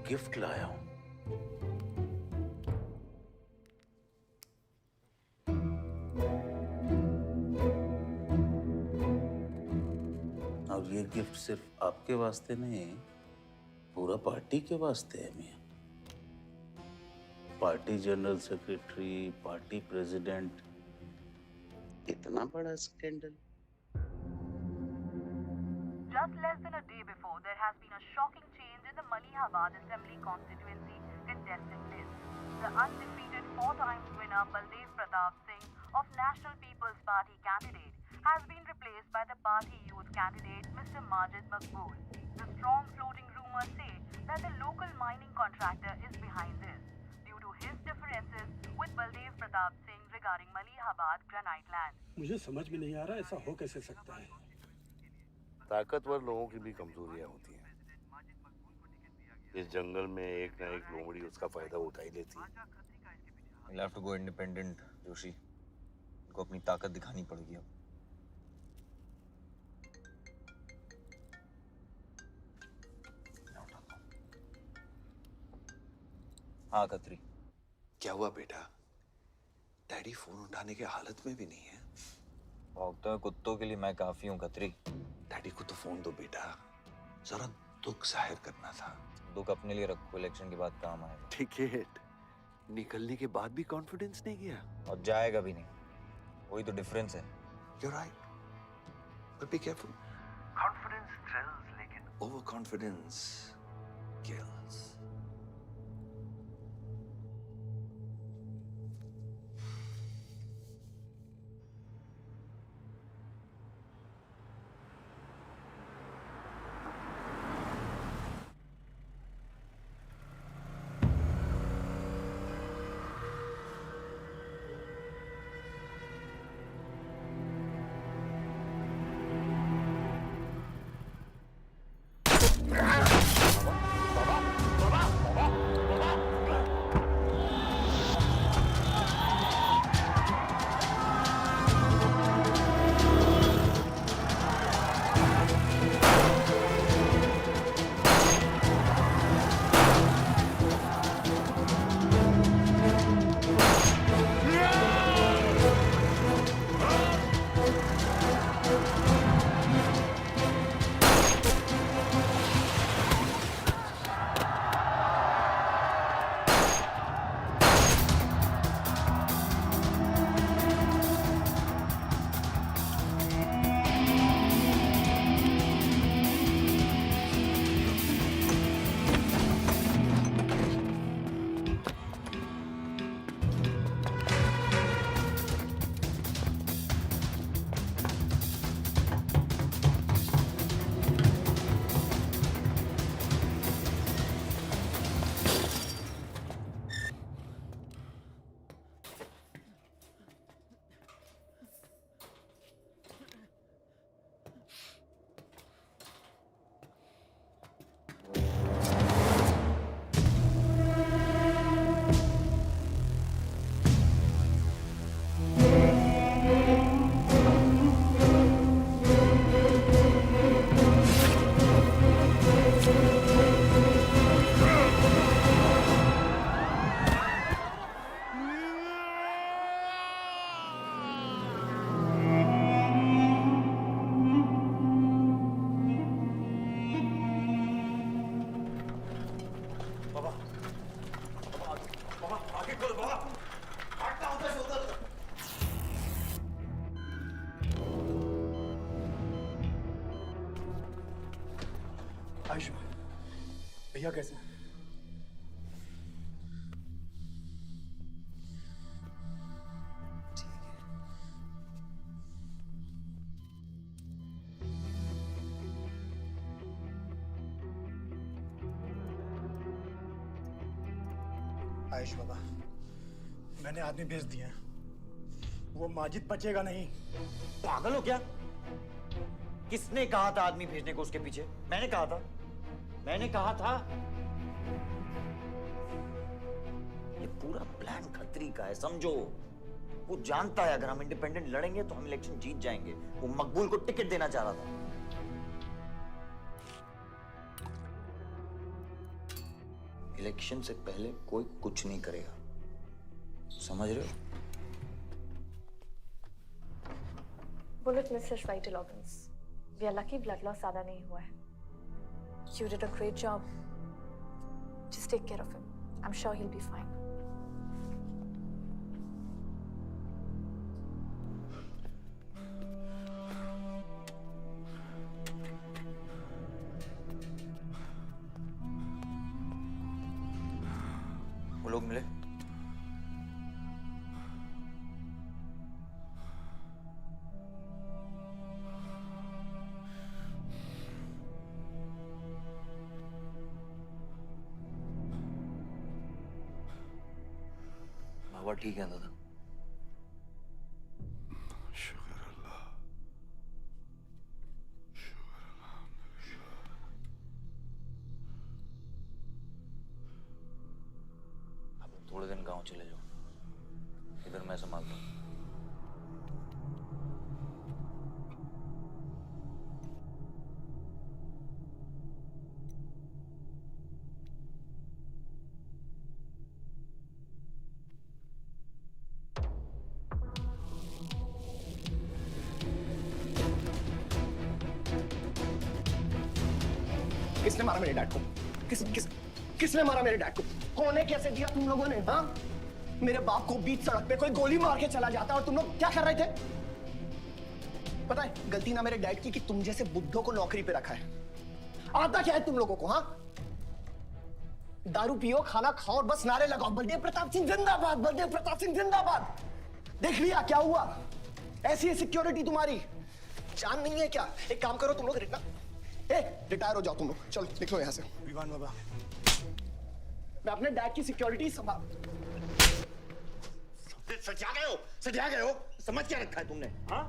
गिफ्ट लाया हूँ। अब ये गिफ्ट सिर्फ आपके वास्ते नहीं, पूरा पार्टी के वास्ते है मियां। Party general secretary, party president, इतना बड़ा scandal. Just less than a day before, there has been a shocking change in the Malihabad Assembly constituency contestant list. The undefeated 4 times winner Baldev Pratap Singh of National People's Party candidate has been replaced by the party youth candidate Mr. Majid Maqbool. The strong floating rumors say that the local mining contractor is behind this due to his differences with Baldev Pratap Singh regarding Malihabad granite land. मुझे समझ में नहीं आ रहा ऐसा हो कैसे सकता है। ताकतवर लोगों की भी कमजोरियां होती हैं। इस जंगल में एक ना एक लोमड़ी उसका फायदा उठा ही लेती है। You'll have to go independent, Joshi. इनको अपनी ताकत दिखानी पड़ेगी अब। हाँ खत्री। क्या हुआ बेटा? डैडी फोन उठाने के हालत में भी नहीं है। भौंकते हुए कुत्तों के लिए मैं काफी हूँ खत्री। डैडी को तो फोन दो बेटा, जरा दुख जाहिर करना था। दुख अपने लिए रखो, इलेक्शन के बाद काम आएगा। टिकट निकलने के बाद भी कॉन्फिडेंस नहीं गया और जाएगा भी नहीं, वही तो डिफरेंस है। You're right, but be careful. Confidence thrills, लेकिन overconfidence kills. आयुष्मान, भैया कैसे हैं? आयुष बाबा, मैंने आदमी भेज दिए हैं। वो माजिद बचेगा नहीं। पागल हो क्या? किसने कहा था आदमी भेजने को उसके पीछे? मैंने कहा था। ये पूरा प्लान खत्री का है, समझो। वो जानता है अगर हम इंडिपेंडेंट लड़ेंगे तो हम इलेक्शन जीत जाएंगे। वो मकबूल को टिकट देना चाह रहा था। इलेक्शन से पहले कोई कुछ नहीं करेगा, समझ रहे हो? Bullet misses vital organs. We are lucky blood loss ज्यादा नहीं हुआ है। You did a great job. Just take care of him. I'm sure he'll be fine. लोग मिले? बाबा ठीक है दादा? थोड़े दिन गांव चले जाओ, इधर मैं संभालता हूँ। किसने मारा मेरे डैड को? किसने मारा मेरे डैड को? कौन है? कैसे दिया तुम लोगों ने? हाँ, मेरे बाप को बीच सड़क पे कोई गोली मार के चला जाता और तुम लोग क्या कर रहे थे? पता है गलती ना मेरे डैड की कि तुम जैसे बुड्ढों को नौकरी पे रखा है। आता क्या है तुम लोगों को? हाँ, दारू पियो, खाना खाओ और बस नारे लगाओ, बलदेव प्रताप सिंह जिंदाबाद, बलदेव प्रताप सिंह जिंदाबाद। देख लिया क्या हुआ? ऐसी है सिक्योरिटी तुम्हारी? जान नहीं है क्या? एक काम करो तुम लोग, रिटायर हो जाओ तुम लोग, चलो निकलो यहाँ से। विवान बाबा, मैं अपने डैड की सिक्योरिटी संभाल। सजा गए हो, समझ क्या रखा है तुमने? हाँ,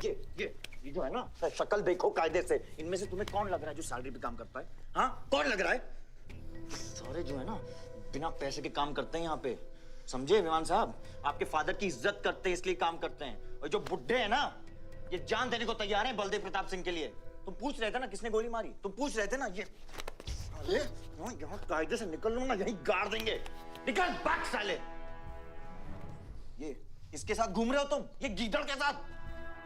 ये जो है ना, शक्ल देखो कायदे से, इनमें से तुम्हें कौन लग रहा है जो सैलरी पे काम करता है? हाँ, कौन लग रहा है? सारे जो है ना बिना पैसे के काम करते हैं यहाँ पे, समझे विमान साहब? आपके फादर की इज्जत करते हैं इसलिए काम करते हैं, और जो बुड्ढे हैं ना ये जान देने को तैयार हैं बलदेव प्रताप सिंह के लिए। तुम पूछ रहे थे ना किसने गोली मारी, तुम पूछ रहे थे ना, ये साले यहाँ कायदे से निकल लूंगा, यहीं गाड़ देंगे। निकल भाग साले। ये इसके साथ घूम रहे हो तुम, ये गीदड़ के साथ?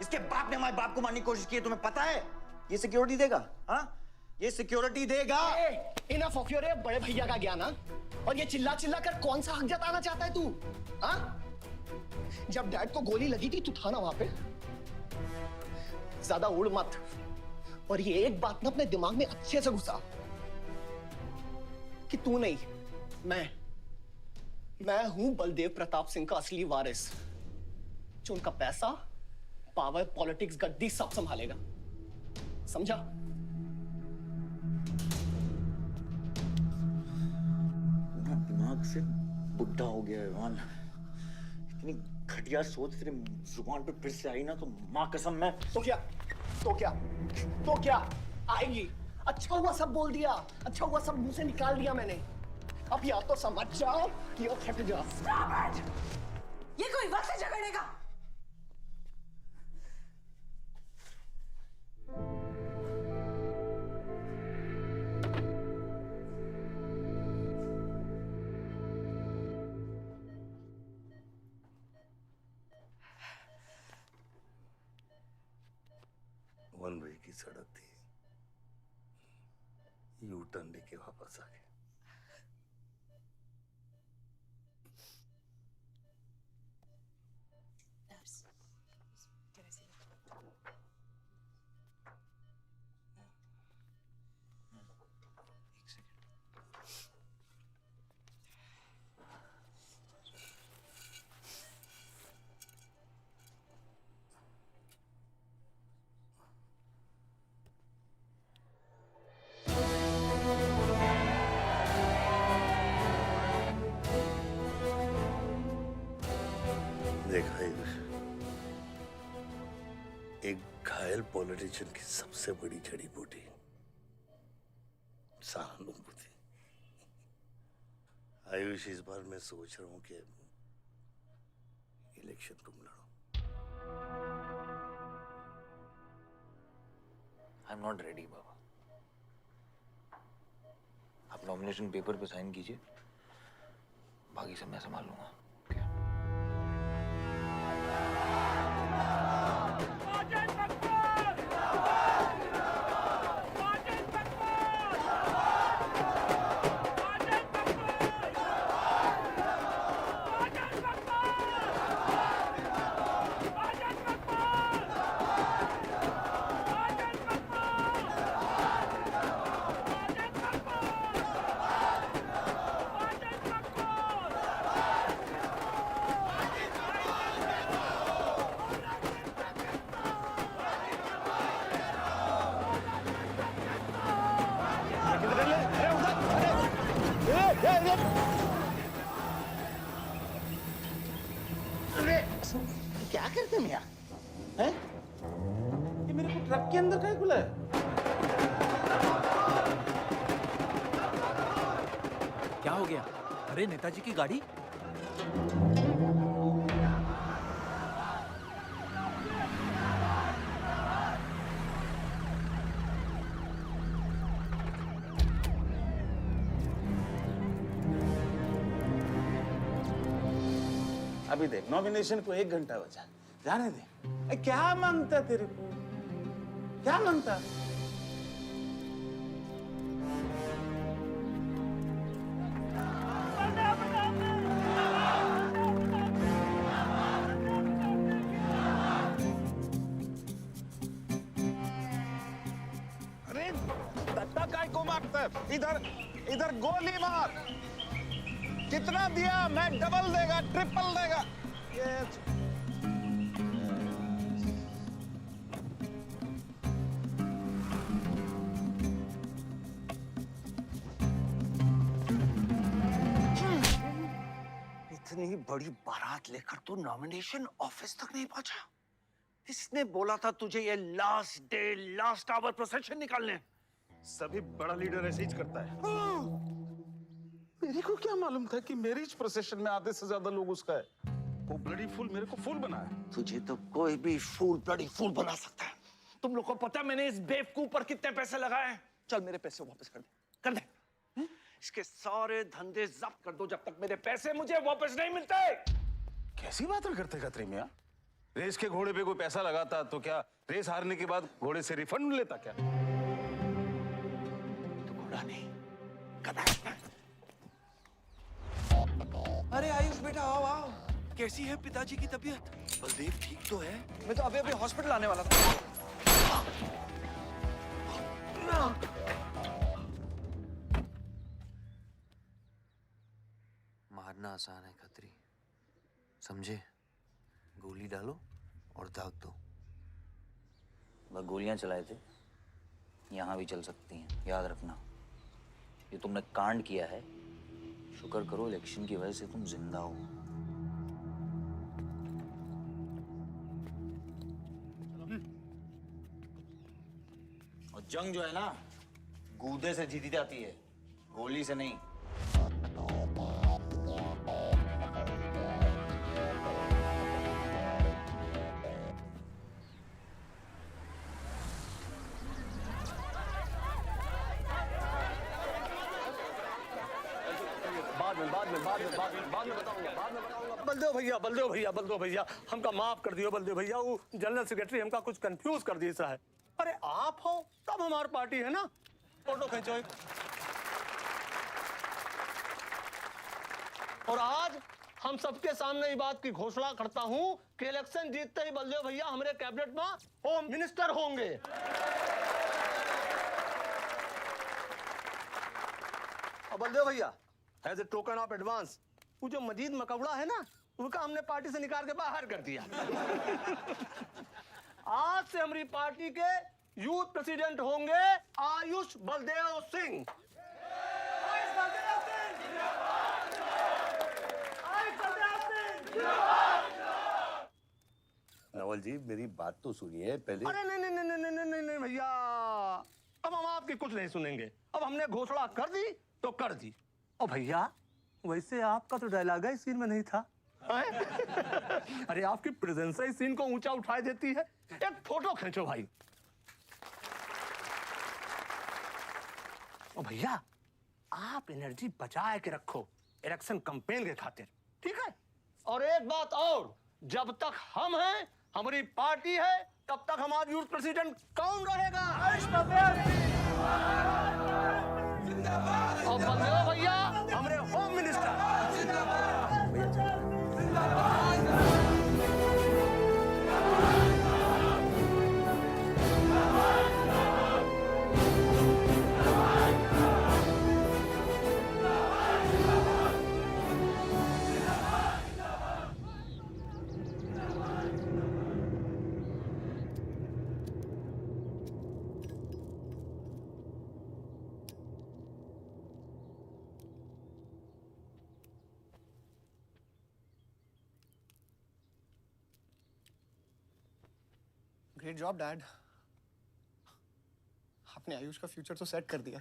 इसके बाप ने हमारे बाप को मारने की कोशिश की है, तुम्हें पता है? ये सिक्योरिटी देगा? हाँ, ये सिक्योरिटी देगा। इनफ ऑफ योर बड़े भैया का ज्ञान। और ये चिल्ला चिल्ला कर कौन सा हक जताना चाहता है तू? हाँ, जब डैड को गोली लगी थी तू था ना वहां पे? ज्यादा उड़ मत, और ये एक बात ना अपने दिमाग में अच्छे से घुसा कि तू नहीं, मैं हूं बलदेव प्रताप सिंह का असली वारिस, जो उनका पैसा, पावर, पॉलिटिक्स, गद्दी सब संभालेगा। समझा? दिमाग से बुढ़ा हो गया है विमान। इतनी घटिया सोच तेरे जुबान पे फिर से आई ना तो माँ कसम मैं तो क्या आएगी? अच्छा हुआ सब बोल दिया, अच्छा हुआ सब मुंह से निकाल दिया मैंने। अब या तो समझ जाओ या फट जाओ। ये कोई वक्त है झगड़ने का? वन वे की सड़क थी, यू टर्न लेके वापस आ गए। देखा एक घायल पॉलिटिशियन की सबसे बड़ी जड़ी बूटी सहानुभूति। आयुष, इस बार मैं सोच रहा हूं कि इलेक्शन तुम लड़ो। आई एम नॉट रेडी बाबा। आप नॉमिनेशन पेपर पे साइन कीजिए, बाकी सब मैं संभाल लूंगा। क्या करते मियाँ? हैं? ये मेरे को ट्रक के अंदर कहीं खुला है? क्या हो गया? अरे नेताजी की गाड़ी। अभी देख, नॉमिनेशन को 1 घंटा बचा, जाने दे। अरे क्या मांगता तेरे को? क्या मांगता? अरे धक्का काय को मारता है? इधर इधर गोली मार। कितना दिया? मैं डबल देगा, ट्रिपल देगा। ये इतनी बड़ी बारात लेकर तू नॉमिनेशन ऑफिस तक नहीं पहुंचा। इसने बोला था तुझे ये last day last hour procession निकालने। सभी बड़ा लीडर ऐसे ही करता है। मेरे को क्या मालूम था कि मैरिज प्रोसेशन में आधे से ज्यादा लोग उसका है। वो ब्लडी फूल मेरे को फूल बना है। तुझे तो कोई भी फूल ब्लडी फूल बना सकता है। तुम लोग को पता है मैंने इस बेवकूफ पर कितने पैसे लगाए हैं? चल मेरे पैसे वापस कर दे, कर दे। इसके सारे धंधे जब्त कर दो जब तक मेरे पैसे मुझे वापस नहीं मिलते। कैसी बातें करते खतरे मियां? रेस के घोड़े पे कोई पैसा लगाता तो क्या रेस हारने के बाद घोड़े से रिफंड लेता क्या? तो घोड़ा नहीं, गधा। अरे आयुष बेटा आओ आओ। कैसी है पिताजी की तबीयत? बलदेव ठीक तो है? मैं तो अभी अभी हॉस्पिटल आने वाला था। मारना आसान है खत्री, समझे? गोली डालो और दाग दो। बस गोलियां चलाए थे, यहाँ भी चल सकती हैं, याद रखना। ये तुमने कांड किया है, शुक्र करो इलेक्शन की वजह से तुम जिंदा हो। और जंग जो है ना, गूदे से जीती जाती है, गोली से नहीं। बलदेव भैया हमका माफ कर दियो। बलदेव भैया वो जनरल सेक्रेटरी हमका कुछ कंफ्यूज कर दिया है। अरे आप हो तब हमारी पार्टी है ना। फोटो खींचो एक। और आज हम सबके सामने ये बात की घोषणा करता हूं कि इलेक्शन जीतते ही बलदेव भैया हमारे कैबिनेट में होम मिनिस्टर होंगे। और बलदेव भैया as a token of advance वो जो मजीद मकबड़ा है ना, उसका हमने पार्टी से निकाल के बाहर कर दिया। आज से हमारी पार्टी के यूथ प्रेसिडेंट होंगे आयुष बलदेव सिंह। नवल जी मेरी बात तो सुनिए पहले। अरे नहीं नहीं नहीं नहीं नहीं नहीं नहीं भैया, अब हम आपकी कुछ नहीं सुनेंगे। अब हमने घोषणा कर दी तो कर दी। और भैया वैसे आपका तो डायलॉग इस सीन में नहीं था। अरे आपकी प्रेजेंस इस सीन को ऊंचा उठा देती है। एक फोटो खींचो भाई। और भैया आप एनर्जी बचा के रखो इलेक्शन कैंपेन के खातिर, ठीक है? और एक बात और, जब तक हम हैं, हमारी पार्टी है, तब तक हमारा यूथ प्रेसिडेंट कौन रहेगा? और बलदेव भैया हमारे home minister. Great job dad. आपने आयुष का फ्यूचर तो सेट कर दिया,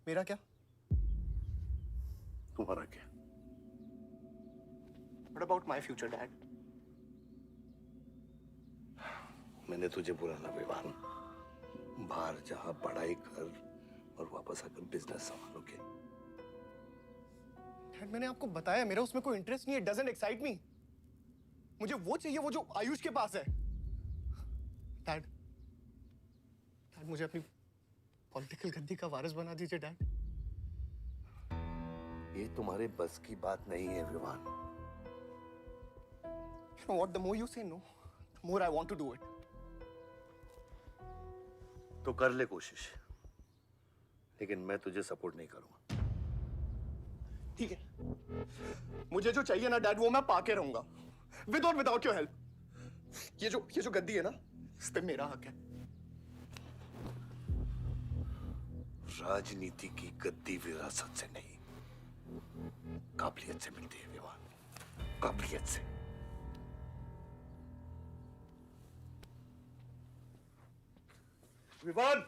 मेरा क्या? तुम्हारा क्या? What about my future, Dad? मैंने तुझे बुलाना विवान, बाहर जहां पढ़ाई कर और वापस आकर बिजनेस संभालोगे। डैड मैंने आपको बताया मेरा उसमें कोई इंटरेस्ट नहीं है। Doesn't excite me. मुझे वो चाहिए वो जो आयुष के पास है। डैड मुझे अपनी पॉलिटिकल गद्दी का वारिस बना दीजिए डैड। ये तुम्हारे बस की बात नहीं है Vivaan. You know what? The more you say no, the more I want to do it. तो कर ले कोशिश, लेकिन मैं तुझे सपोर्ट नहीं करूंगा। ठीक है, मुझे जो चाहिए ना डैड वो मैं पाके रहूंगा, विद और विदाउट योर हेल्प। ये जो गद्दी है ना, इस पे मेरा हक है। राजनीति की गद्दी विरासत से नहीं, काबिलियत से मिलती है विवान, काबिलियत से। विवान,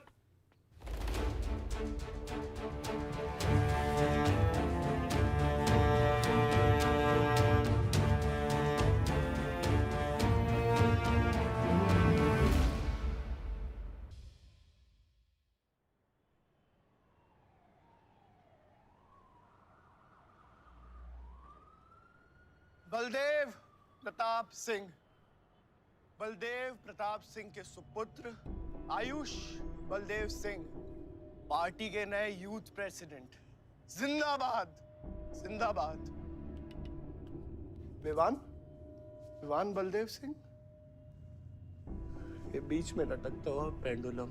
बलदेव प्रताप सिंह, बलदेव प्रताप सिंह के सुपुत्र आयुष बलदेव सिंह, पार्टी के नए यूथ प्रेसिडेंट। जिंदाबाद जिंदाबाद। विवान बलदेव सिंह, ये बीच में लटकता हुआ पेंडुलम।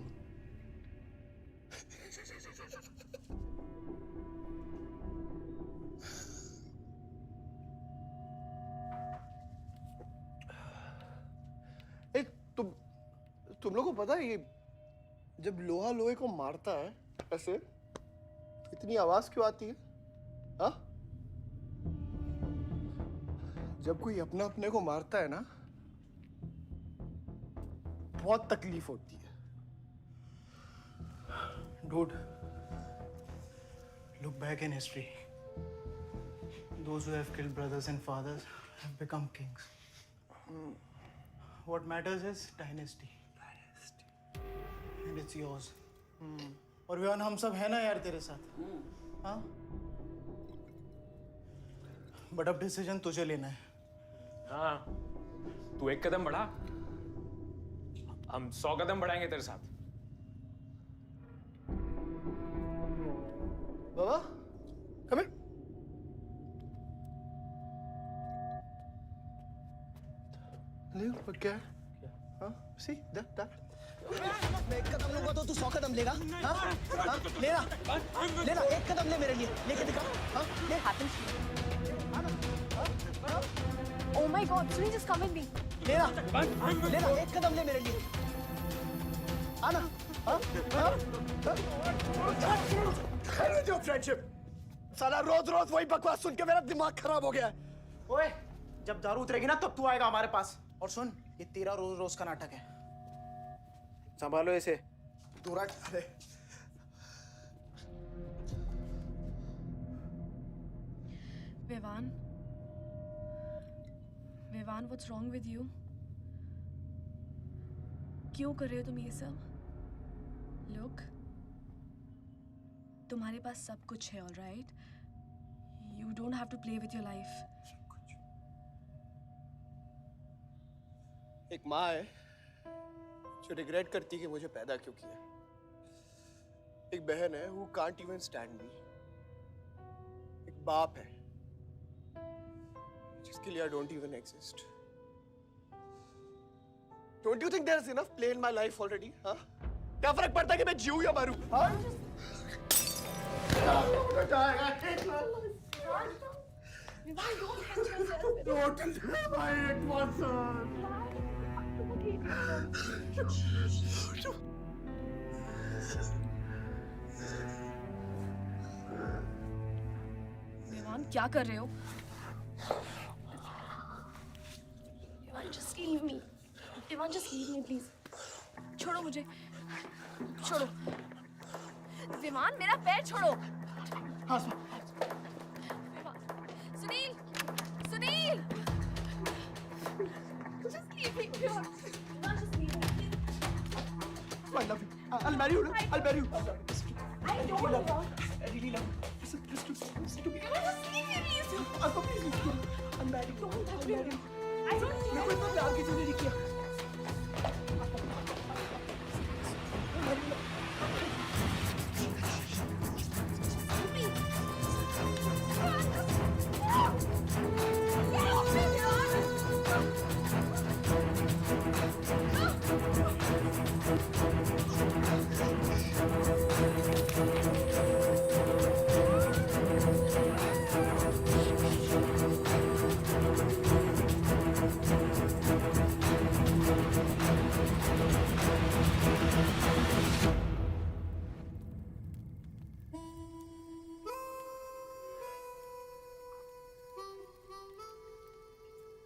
तुम लोगों को पता है ये जब लोहा लोहे को मारता है ऐसे तो इतनी आवाज क्यों आती है? हाँ? जब कोई अपना अपने को मारता है ना, बहुत तकलीफ होती है। Dude, look back in history. Those who have killed brothers and fathers have become kings. What matters is dynasty. And it's yours. और विवान हम सब है ना यार तेरे साथ, हाँ? बट अब डिसीजन तुझे लेना है। हाँ, तू एक कदम बढ़ा, हम 100 कदम बढ़ाएंगे तेरे साथ। बाबा, come here. ले पर क्या है? हाँ? See that? मैं एक कदम लूंगा तो तू 100 कदम लेगा? हाँ? हाँ? लेना एक कदम ले मेरे लिए, लेके दिखा। हाँ? ले Oh my God, Sunny, just come with me. लेना एक कदम ले मेरे लिए। आना। हाँ? जो फ्रेंडशिप, साला रोज वही बकवास सुन के मेरा दिमाग खराब हो गया है। ओए, जब दारू उतरेगी ना तब तू आएगा हमारे पास। और सुन, ये तेरा रोज का नाटक है, संभालो इसे। दूरा अरे Vivan, what's wrong with you? क्यों कर रहे हो तुम ये सब? Look, तुम्हारे पास सब कुछ है, all right? You don't have to play with your life. एक माँ है जो रिग्रेट करती है कि मुझे पैदा क्यों किया। एक बहन है who can't even stand me. एक बाप है जिसके लिए I don't even exist. Don't you think there's enough play in my life already? हाँ? क्या फर्क पड़ता है कि मैं जीऊँ या मरूँ? हाँ? Don't leave my Watson. Vivaan, क्या कर रहे हो? Vivaan, just leave me. विमान जस्ट लीव मी प्लीज, छोड़ो मुझे, छोड़ो विमान, मेरा पैर छोड़ो। हाँ Sunil, Sunil, just leave me, विमान just leave me please। I love you. I'll marry you. I'll marry you. I don't love you. I really love you. Listen to me. विमान just leave me please। I'll please listen to me. I'll marry you. I'll marry you. I don't care। मैं कोई इतना प्यार किसी ने नहीं किया।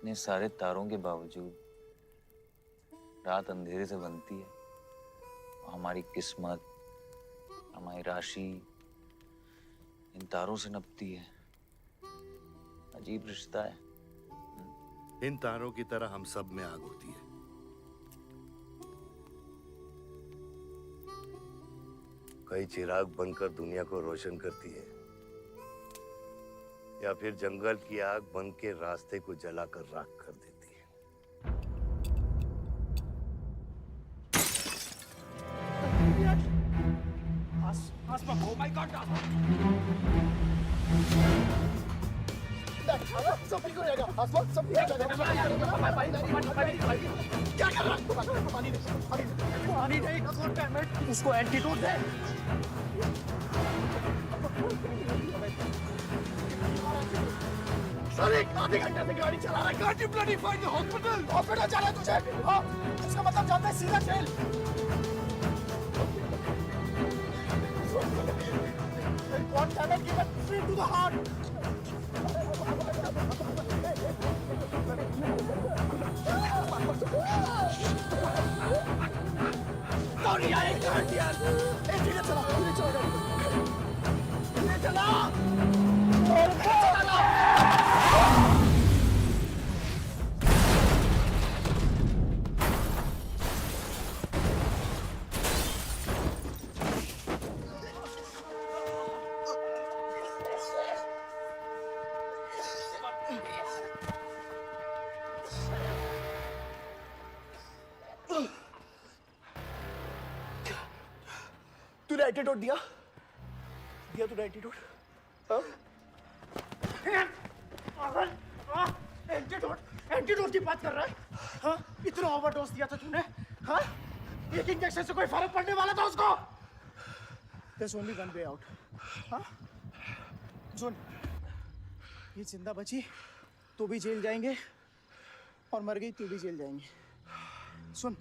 इतने सारे तारों के बावजूद रात अंधेरे से बनती है। हमारी किस्मत, हमारी राशि इन तारों से नपती है। अजीब रिश्ता है। इन तारों की तरह हम सब में आग होती है। कई चिराग बनकर दुनिया को रोशन करती है, या फिर जंगल की आग बन के रास्ते को जलाकर राख कर देती है। Oh my God! सब ठीक हो जाएगा। आसमान सब ठीक हो जाएगा। क्या कर रहा है? पानी नहीं। उसको एंटीडोट दे। सर एक आधे घंटे से गाड़ी चला रहा है। Can't you bloody find the hospital? Hospital जाना है तुझे? हाँ, इसका मतलब जानता है सीधा jail. God damn it, give it straight to the heart. Sorry, I can't यार। धीरे चला। तूने एंटीडोट दिया तूने एंटीडोट? एंटीडोट की बात कर रहा है? हाँ? इतना ओवरडोज दिया था तूने? हाँ? एक इंजेक्शन से कोई फर्क पड़ने वाला था उसको? There's only one way out. हाँ? सुन, ये जिंदा बची तो भी जेल जाएंगे और मर गई तो भी जेल जाएंगे। सुन,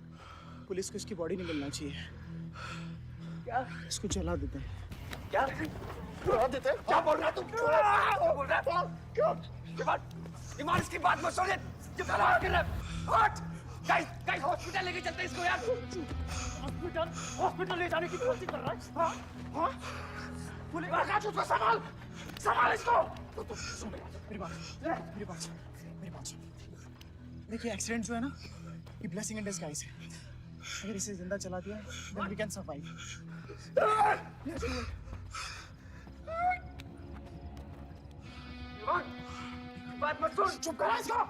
पुलिस को इसकी बॉडी नहीं मिलना चाहिए। क्या? इसको जला देते हैं। क्या? जला देते हैं? क्या बोल रहा है तू? क्या बोल रहा है? क्यों? ईमान इसकी बात मत सुनिए। ये क्या कर रहा है? हट! गाइस हॉस्पिटल लेके चलते हैं इसको यार। हॉस्पिटल ले जाने की कोशिश कर रहा है? हाँ? हाँ? पुलिस आकाश उसको संभाल इसको। तो सुन मेरी बात सुन। देखिए एक्सीडेंट जो है ना, ये ब्लेसिंग इन डिस्गाइज है। अगर इसे जिंदा चला दिया then we can survive. बात मत सुन। चुप करा इसको।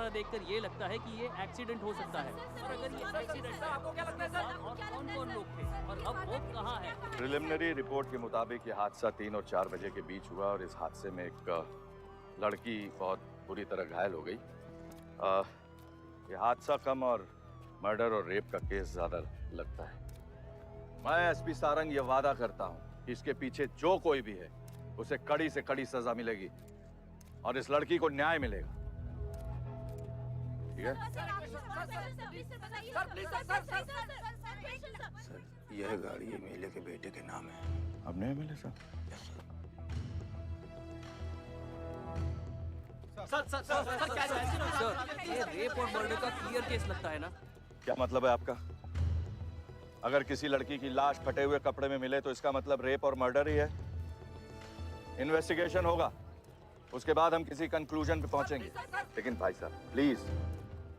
नजारा देखकर ये लगता है कि ये एक्सीडेंट हो सकता है। और अगर ये एक्सीडेंट आपको क्या लगता है सर? और कौन-कौन लोग थे और अब वो कहाँ है? प्रिलिमिनरी रिपोर्ट के मुताबिक ये हादसा 3 और 4 बजे के बीच हुआ और इस हादसे में एक लड़की बहुत बुरी तरह घायल हो गई। ये हादसा कम और मर्डर और रेप का केस ज्यादा लगता है। मैं एसपी सारंग ये वादा करता हूँ कि इसके पीछे जो कोई भी है उसे कड़ी से कड़ी सजा मिलेगी और इस लड़की को न्याय मिलेगा। ठीक है? सर, यह गाड़ी एमएलए के बेटे के नाम है। अब नहीं मिले सर? सर क्या सर, ये रेप और मर्डर का क्लियर केस लगता है ना? क्या मतलब है आपका? अगर किसी लड़की की लाश फटे हुए कपड़े में मिले तो इसका मतलब रेप और मर्डर ही है। इन्वेस्टिगेशन होगा, उसके बाद हम किसी कंक्लूजन पे पहुंचेंगे। लेकिन भाई साहब प्लीज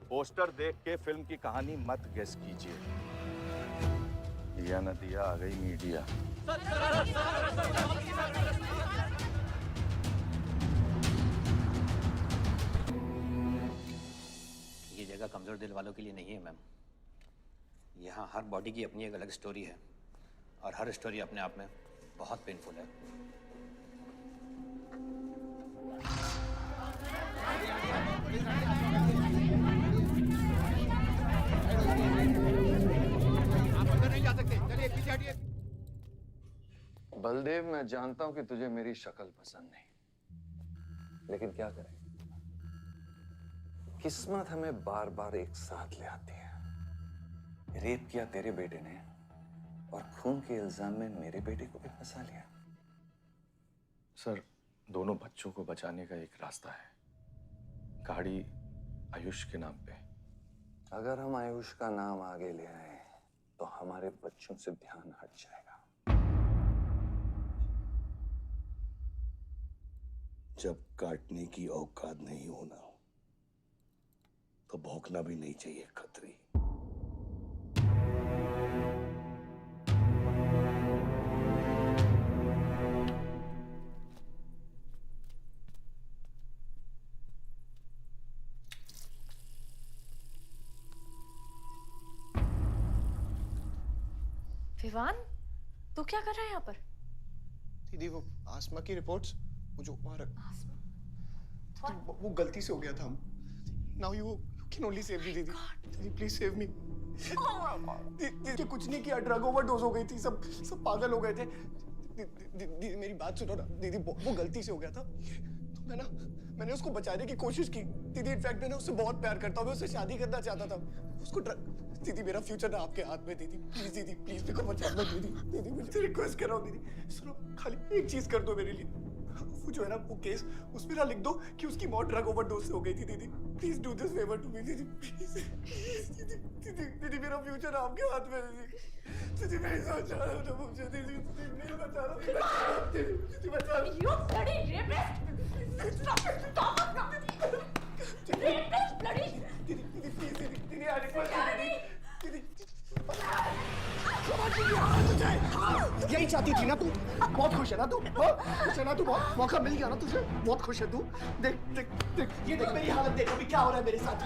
पोस्टर देख के फिल्म की कहानी मत गेस कीजिए। दिया न दिया आ गई मीडिया। ये जगह कमजोर दिल वालों के लिए नहीं है मैम। यहाँ हर बॉडी की अपनी एक अलग स्टोरी है और हर स्टोरी अपने आप में बहुत पेनफुल है। आप अंदर नहीं जा सकते, चलिए पीछे हटिए। बलदेव, मैं जानता हूं कि तुझे मेरी शक्ल पसंद नहीं, लेकिन क्या करें, किस्मत हमें बार बार एक साथ ले आती है। रेप किया तेरे बेटे ने और खून के इल्जाम में मेरे बेटे को भी फंसा लिया। सर, दोनों बच्चों को बचाने का एक रास्ता है, गाड़ी आयुष के नाम पे। अगर हम आयुष का नाम आगे ले आए तो हमारे बच्चों से ध्यान हट जाएगा। जब काटने की औकात नहीं होना तो भौंकना भी नहीं चाहिए खतरी। विवान, तू क्या कर रहा है यहाँ पर? दीदी वो आसमा की रिपोर्ट्स, वो जो वहाँ वो गलती से हो गया था। Now you can only save me, दीदी। दीदी प्लीज सेव मी। दीदी कुछ नहीं किया, ड्रग ओवरडोज हो गई थी, सब पागल हो गए थे। दीदी मेरी बात सुनो ना, दीदी वो गलती से हो गया था। तो मैंने उसको बचाने की कोशिश की। दीदी इनफैक्ट मैं उससे बहुत प्यार करता हूँ, मैं उससे शादी करना चाहता था। उसको दीदी मेरा फ्यूचर ना आपके हाथ में। दीदी प्लीज मेरे को बचा लो। दीदी मुझे रिक्वेस्ट कर रहा हूँ दीदी, सुनो खाली एक चीज कर दो मेरे लिए। वो जो है ना वो केस, उसमें ना लिख दो कि उसकी मौत ड्रग ओवरडोज से हो गई थी। दीदी please do this favour to me. दीदी प्लीज। दीदी मेरा फ्यूचर आपके हाथ में। दीदी मेरी सोच रहा हूँ ना मुझे। दीदी प्लीज बचा लो। दीदी बचा लो। You bloody rapist! Stop it! Stop it! Rapist, bloody! दीदी प्लीज दीदी आई रिक्वेस्ट दीदी। यही चाहती थी ना तू? बहुत खुश है ना तू? खुश है ना तू? बहुत मौका मिल गया ना तुझे? बहुत खुश है तू? देख देख देख, ये देख मेरी हालत, देख अभी क्या हो रहा है मेरे साथ।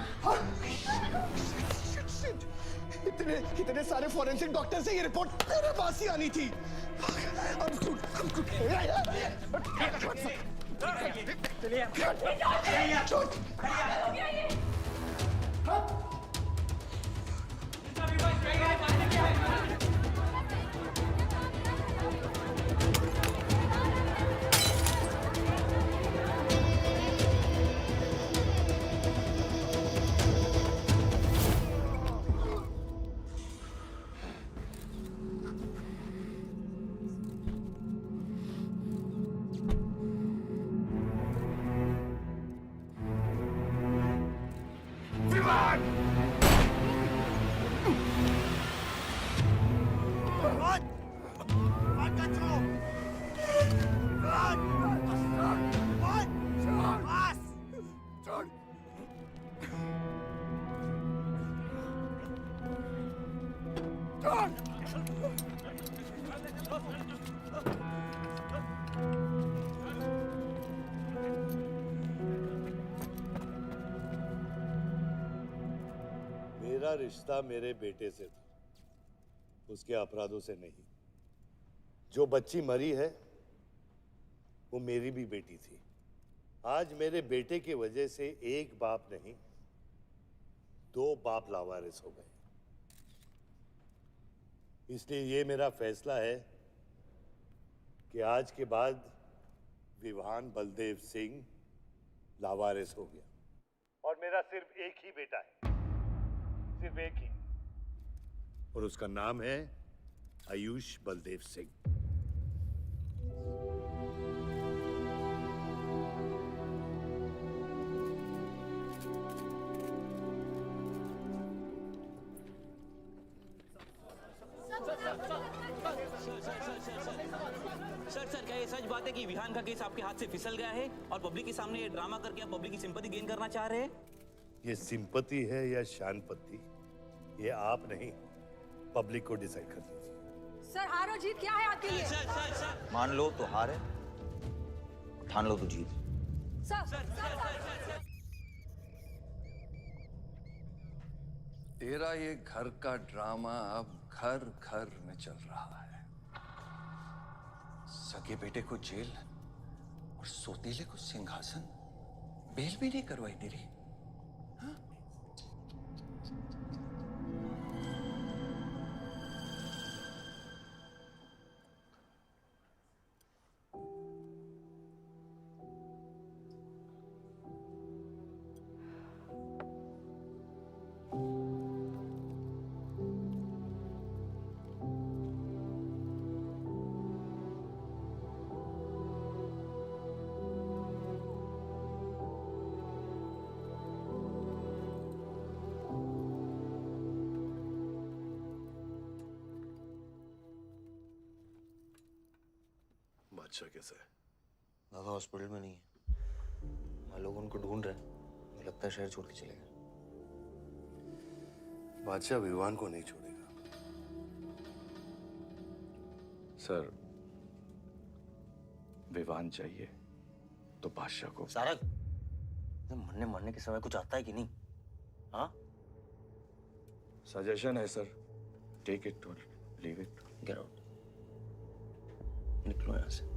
इतने सारे फॉरेंसिक डॉक्टर से ये रिपोर्ट तेरे पास ही आनी थी। रिश्ता मेरे बेटे से था, उसके अपराधों से नहीं। जो बच्ची मरी है वो मेरी भी बेटी थी। आज मेरे बेटे की वजह से एक बाप नहीं, दो बाप लावारिस हो गए। इसलिए ये मेरा फैसला है कि आज के बाद विवान बलदेव सिंह लावारिस हो गया और मेरा सिर्फ एक ही बेटा है, सिर्फ एक ही, और उसका नाम है आयुष बलदेव सिंह। सर क्या ये सच बात है कि विहान का केस आपके हाथ से फिसल गया है और पब्लिक के सामने ये ड्रामा करके आप पब्लिक की सिंपैथी गेन करना चाह रहे हैं? ये सिंपैथी है या शानपत्ती, ये आप नहीं, पब्लिक को डिसाइड कर दीजिए। सर हार और जीत क्या है आपके लिए? मान लो तो हार है, ठान लो तो जीत। तेरा ये घर का ड्रामा अब घर घर में चल रहा है। सगे बेटे को जेल और सोतीले को सिंहासन, बेल भी नहीं करवाई तेरी। हाँ? बादशाह कैसा है? बाबा हॉस्पिटल में नहीं है। वहाँ लोग उनको ढूंढ रहे हैं। मुझे लगता है शहर छोड़ के चले गए। बादशाह विवान को नहीं छोड़ेगा। सर, विवान चाहिए तो बादशाह को। सारंग, मरने के समय कुछ आता है कि नहीं? हाँ? सजेशन है सर, टेक इट और लीव इट। गेट आउट, निकलो यहाँ से।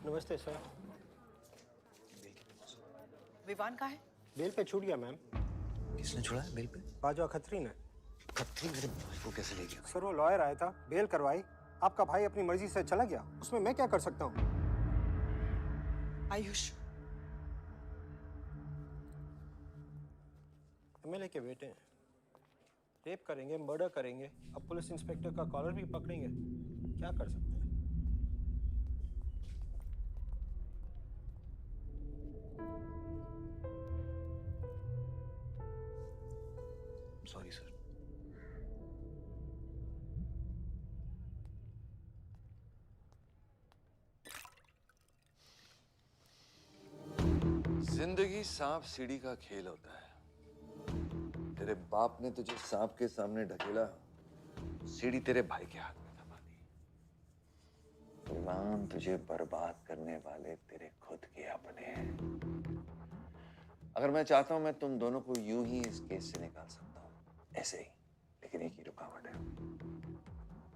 नमस्ते सर। विवान कहाँ है? बेल पे छूट गया मैम। किसने छोड़ा है बेल पे? बाजवा खत्री ने। खत्री मेरे भाई को कैसे ले गया? सर वो लॉयर आया था, बेल करवाई, आपका भाई अपनी मर्जी से चला गया। उसमें मैं क्या कर सकता हूँ? आयुष, एमएलए के बेटे हैं, रेप करेंगे, मर्डर करेंगे, अब पुलिस इंस्पेक्टर का कॉलर भी पकड़ेंगे, क्या कर सकते हैं? Sorry sir. जिंदगी सांप सीढ़ी का खेल होता है। तेरे बाप ने तुझे सांप के सामने ढकेला, सीढ़ी तेरे भाई के हाथ में दबा दी। विवान, तुझे बर्बाद करने वाले तेरे खुद के अपने हैं। अगर मैं चाहता हूं मैं तुम दोनों को यूं ही इस केस से निकाल सकता हूं, ऐसे ही, लेकिन एक ही रुकावट है,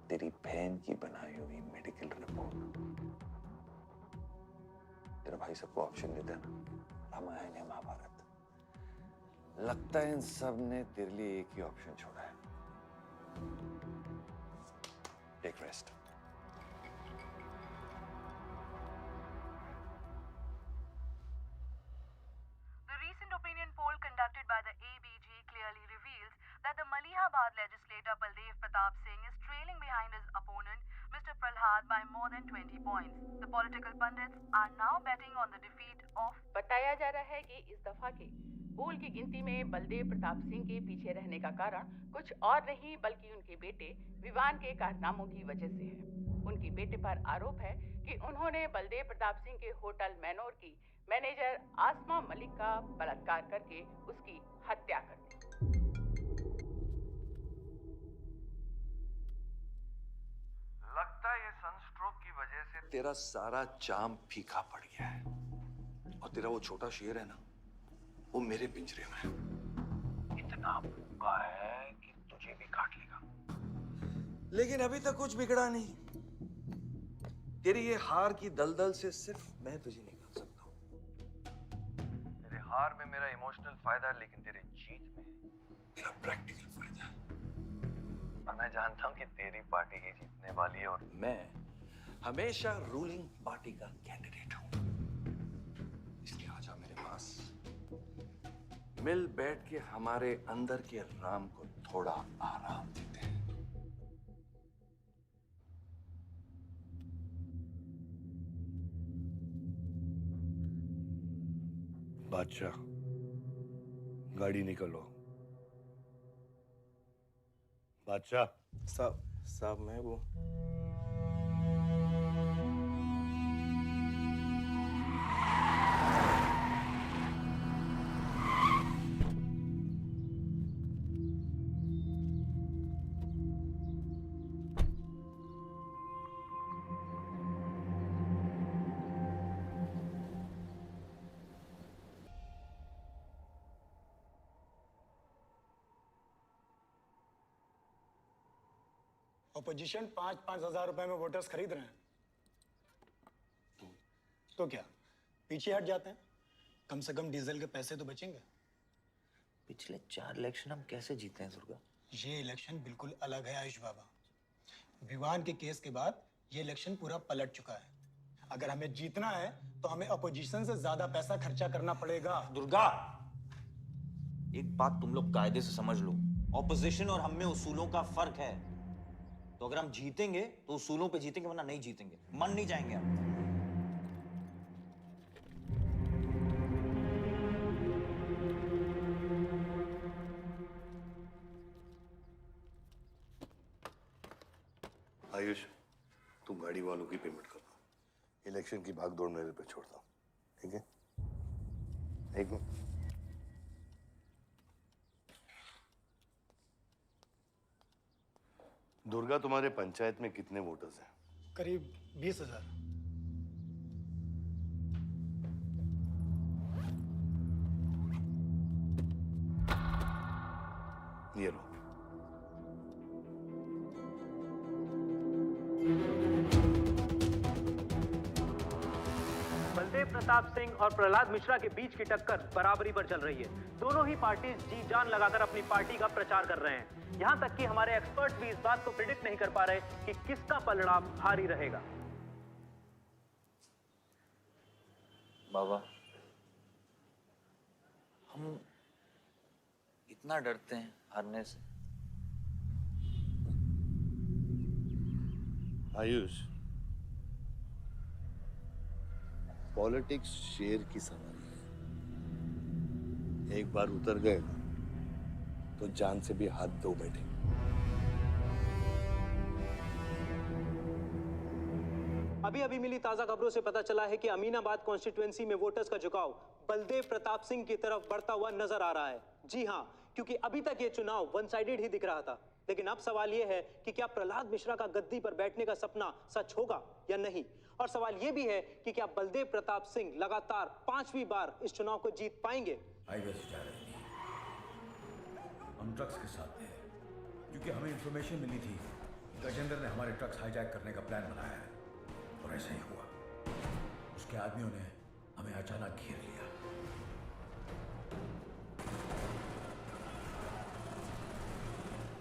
तेरी बहन की बनाई हुई मेडिकल रिपोर्ट। तेरा भाई सबको ऑप्शन देता है ना, रामायण या महाभारत। लगता है इन सब ने तेरे लिए एक ही ऑप्शन छोड़ा है, take rest. The recent opinion poll conducted by the ABG clearly reveals that the Malihabad legislator Baldev Pratap Singh is trailing behind his opponent, Mr. Prahlad, by more than 20 points. The political pundits are now betting on the defeat of. बताया जा रहा है कि इस दफा के पोल की गिनती में बलदेव प्रताप सिंह के पीछे रहने का कारण कुछ और नहीं बल्कि उनके बेटे विवान के कारनामों की वजह से है। उनके बेटे पर आरोप है कि उन्होंने बलदेव प्रताप सिंह के होटल मैनोर की मैनेजर आसमा मलिक का बलात्कार करके उसकी हत्या कर दी। लगता है ये सनस्ट्रोक की वजह से तेरा सारा जाम फीका पड़ गया है और तेरा वो छोटा शेर है ना, वो मेरे पिंजरे में है। इतना भूखा है कि तुझे भी काट लेगा। लेकिन अभी तक कुछ बिगड़ा नहीं। तेरी ये हार की दलदल से सिर्फ मैं तुझे निकाल सकता हूँ। तेरे हार में मेरा इमोशनल फायदा है, लेकिन तेरे जीत में मेरा प्रैक्टिकल फायदा है। और मैं जानता हूँ कि तेरी पार्टी ही जीतने वाली है और मैं हमेशा रूलिंग पार्टी का कैंडिडेट हूँ। इसलिए आजा मेरे पास, मिल बैठ के हमारे अंदर के राम को थोड़ा आराम देते हैं। बादशाह, गाड़ी निकलो। बादशाह साहब मैं वो अपोजिशन 5-5 हजार रुपए में वोटर्स खरीद रहे हैं, तो क्या पीछे हट जाते हैं? कम से कम डीजल के पैसे तो बचेंगे। पिछले 4 इलेक्शन हम कैसे जीते हैं दुर्गा? ये इलेक्शन बिल्कुल अलग है आयुष बाबा। विवान के केस के बाद ये इलेक्शन पूरा पलट चुका है। अगर हमें जीतना है तो हमें अपोजिशन से ज्यादा पैसा खर्चा करना पड़ेगा। दुर्गा, एक बात तुम लोग कायदे से समझ लो, ऑपोजिशन और हम में उसूलों का फर्क है। तो अगर हम जीतेंगे तो उसूलों पे जीतेंगे, वरना नहीं जीतेंगे, मन नहीं जाएंगे हम। आयुष, तुम गाड़ी वालों की पेमेंट कर दो। इलेक्शन की भागदौड़ मेरे पे छोड़ दो, ठीक है? एक मिनट। दुर्गा, तुम्हारे पंचायत में कितने वोटर्स हैं? करीब 20,000। ये लो। बलदेव प्रताप सिंह और प्रहलाद मिश्रा के बीच की टक्कर बराबरी पर चल रही है। दोनों ही पार्टी जी जान लगाकर अपनी पार्टी का प्रचार कर रहे हैं। यहां तक कि हमारे एक्सपर्ट भी इस बात को प्रिडिक्ट नहीं कर पा रहे कि किसका पलड़ा भारी रहेगा। बाबा, हम इतना डरते हैं हारने से। आयुष, पॉलिटिक्स शेर की सवारी है। एक बार उतर गए ना तो जान से भी हाथ धो बैठे। अभी अभी मिली ताजा खबरों से पता चला है कि अमीनाबाद कॉन्स्टिट्यूएंसी में वोटर्स का झुकाव बलदेव प्रताप सिंह की तरफ बढ़ता हुआ नजर आ रहा है। जी हां, क्योंकि अभी तक ये चुनाव वन साइडेड ही दिख रहा था। लेकिन अब सवाल ये है कि क्या प्रहलाद मिश्रा का गद्दी पर बैठने का सपना सच होगा या नहीं। और सवाल ये भी है कि क्या बलदेव प्रताप सिंह लगातार 5वीं बार इस चुनाव को जीत पाएंगे। हाईवे से जा रही थी, हम ट्रक्स के साथ थे, क्योंकि हमें इंफॉर्मेशन मिली थी गजेंद्र ने हमारे ट्रक्स हाईजैक करने का प्लान बनाया है। और ऐसा ही हुआ। उसके आदमियों ने हमें अचानक घेर लिया।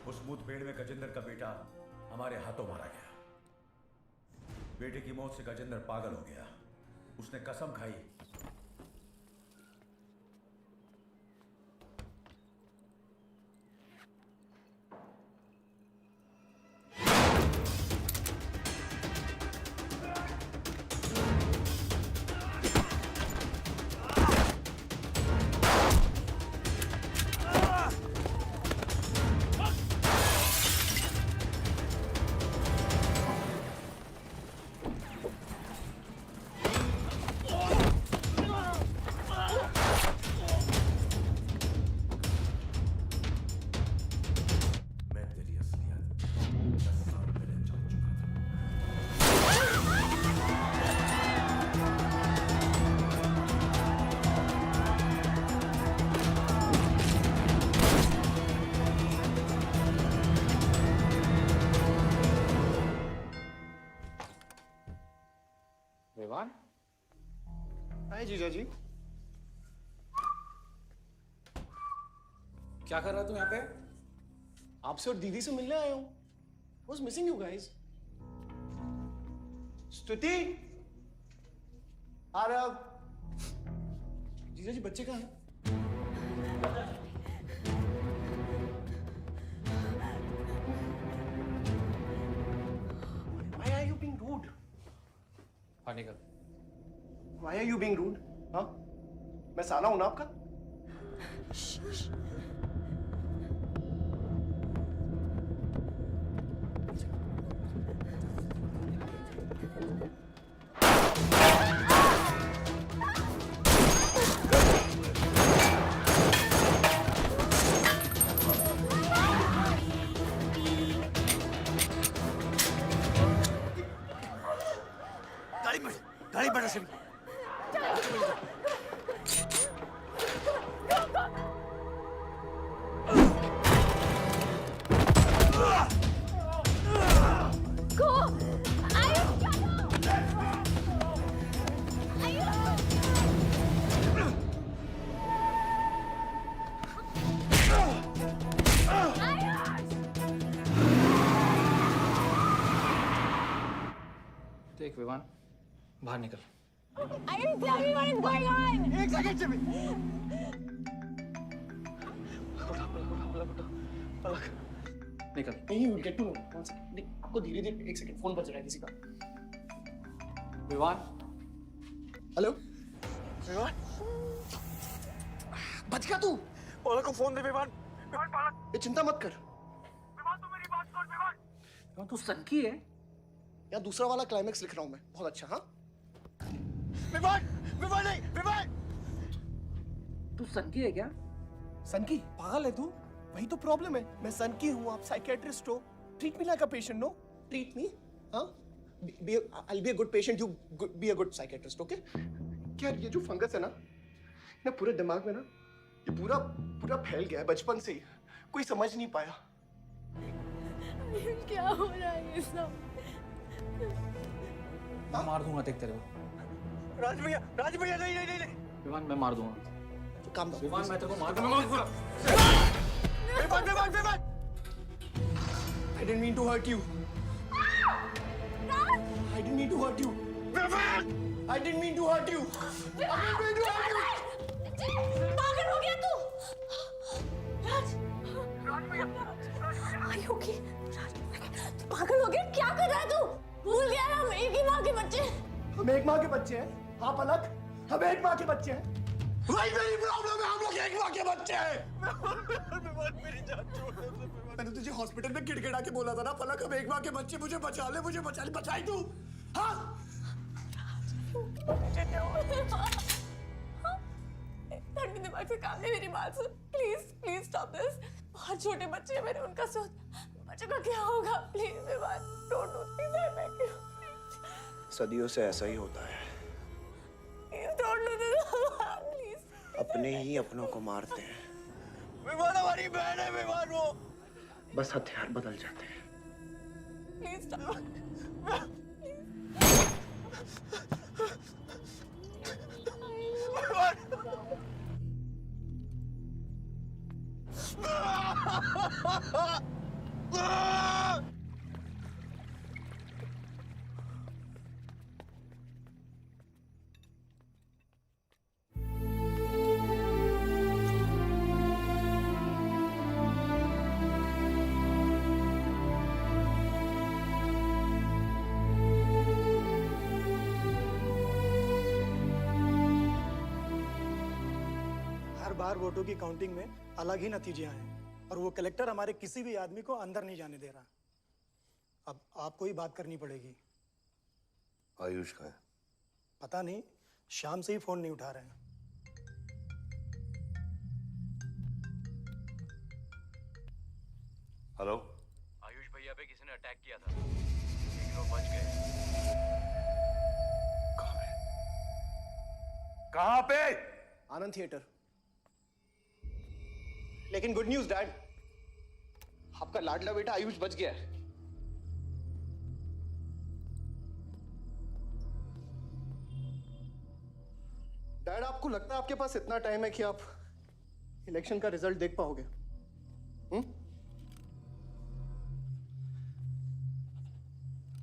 उस मुठभेड़ में गजेंद्र का बेटा हमारे हाथों मारा गया। बेटे की मौत से गजेंद्र पागल हो गया। उसने कसम खाई जीजा जी। क्या कर रहा है तू यहाँ पे? आपसे और दीदी से मिलने आया हूँ। Was missing you guys. स्तुति, आरव, जीजा जी बच्चे कहाँ हैं? Why are you being rude? हाँ निकल। Why are you being rude? हाँ? मैं साला हूँ ना आपका? गाड़ी बढ़ा से देख विवान, बाहर निकल। Ayush, tell me what is going on. एक सेकंड से भी। निकल। नहीं, you get to know. One second. नहीं, आपको धीरे-धीरे एक सेकंड फोन बज रहा है किसी का। विवान। हेलो। विवान। बच गया तू। पलक को फोन दे विवान। विवान पलक। ये चिंता मत कर। विवान तू मेरी बात सुन विवान। विवान तू सनकी है? यार दूसरा वाला क्लाइमेक्स लिख रहा हूँ मैं। बहुत अच्छा हाँ? विवान! विवान नहीं! विवान! तू सनकी है क्या? सनकी? पागल है तू? वही तो प्रॉब्लम है। मैं सनकी हूँ, आप साइकियाट्रिस्ट हो। Treat me like a patient, no? Treat me, हाँ? I'll be a good patient, you be a good psychiatrist, okay? क्या ये जो फंगस है ना पूरे दिमाग में ना, ये पूरा फैल गया है बचपन से ही। कोई समझ नहीं पाया। क्या हो रहा है ये सब? मैं मार दूंगा देख तेरे को। राज भैया नहीं। विवान मैं मार दूंगा। काम दो। विवान मैं तेरे को मार दूंगा। Vivaan! I didn't mean to hurt you. I didn't mean to hurt you. I didn't mean to hurt you. पागल हो गया तू? राज Are you okay? तू पागल हो गया? क्या कर रहा है तू? भूल गया ना हम एक ही माँ के बच्चे। हम एक माँ के बच्चे हैं। हाँ पलक, हम एक माँ के बच्चे हैं। वही मेरी प्रॉब्लम है, हम लोग एक माँ के बच्चे हैं। मेरी जान छोड़ दे। मैंने तुझे हॉस्पिटल में गिड़गिड़ा के बोला था ना पलक, हम एक माँ के बच्चे, मुझे बचा ले, बचाई तू। हाँ? ठंडे दिमाग से काम नहीं, मेरी बात सुन। Please stop this. बहुत छोटे बच्चे हैं मेरे, उनका सोच बच्चों का क्या होगा? Please Vivaan, don't do this, I beg you. सदियों से ऐसा ही होता है। Please don't do this, please. अपने ही अपनों को मारते हैं। विवान हमारी बहन है विवान वो। बस हथियार बदल जाते हैं। Please stop. बार वोटों की काउंटिंग में अलग ही नतीजे आए हैं और वो कलेक्टर हमारे किसी भी आदमी को अंदर नहीं जाने दे रहा। अब आपको ही बात करनी पड़ेगी। आयुष का है? पता नहीं, शाम से ही फोन नहीं उठा रहे हैं। हेलो, आयुष भैया पे किसी ने अटैक किया था, लेकिन वो बच गए। कहाँ पे? आनंद थिएटर। लेकिन गुड न्यूज डैड, आपका लाडला बेटा आयुष बच गया है। डैड, आपको लगता है आपके पास इतना टाइम है कि आप इलेक्शन का रिजल्ट देख पाओगे?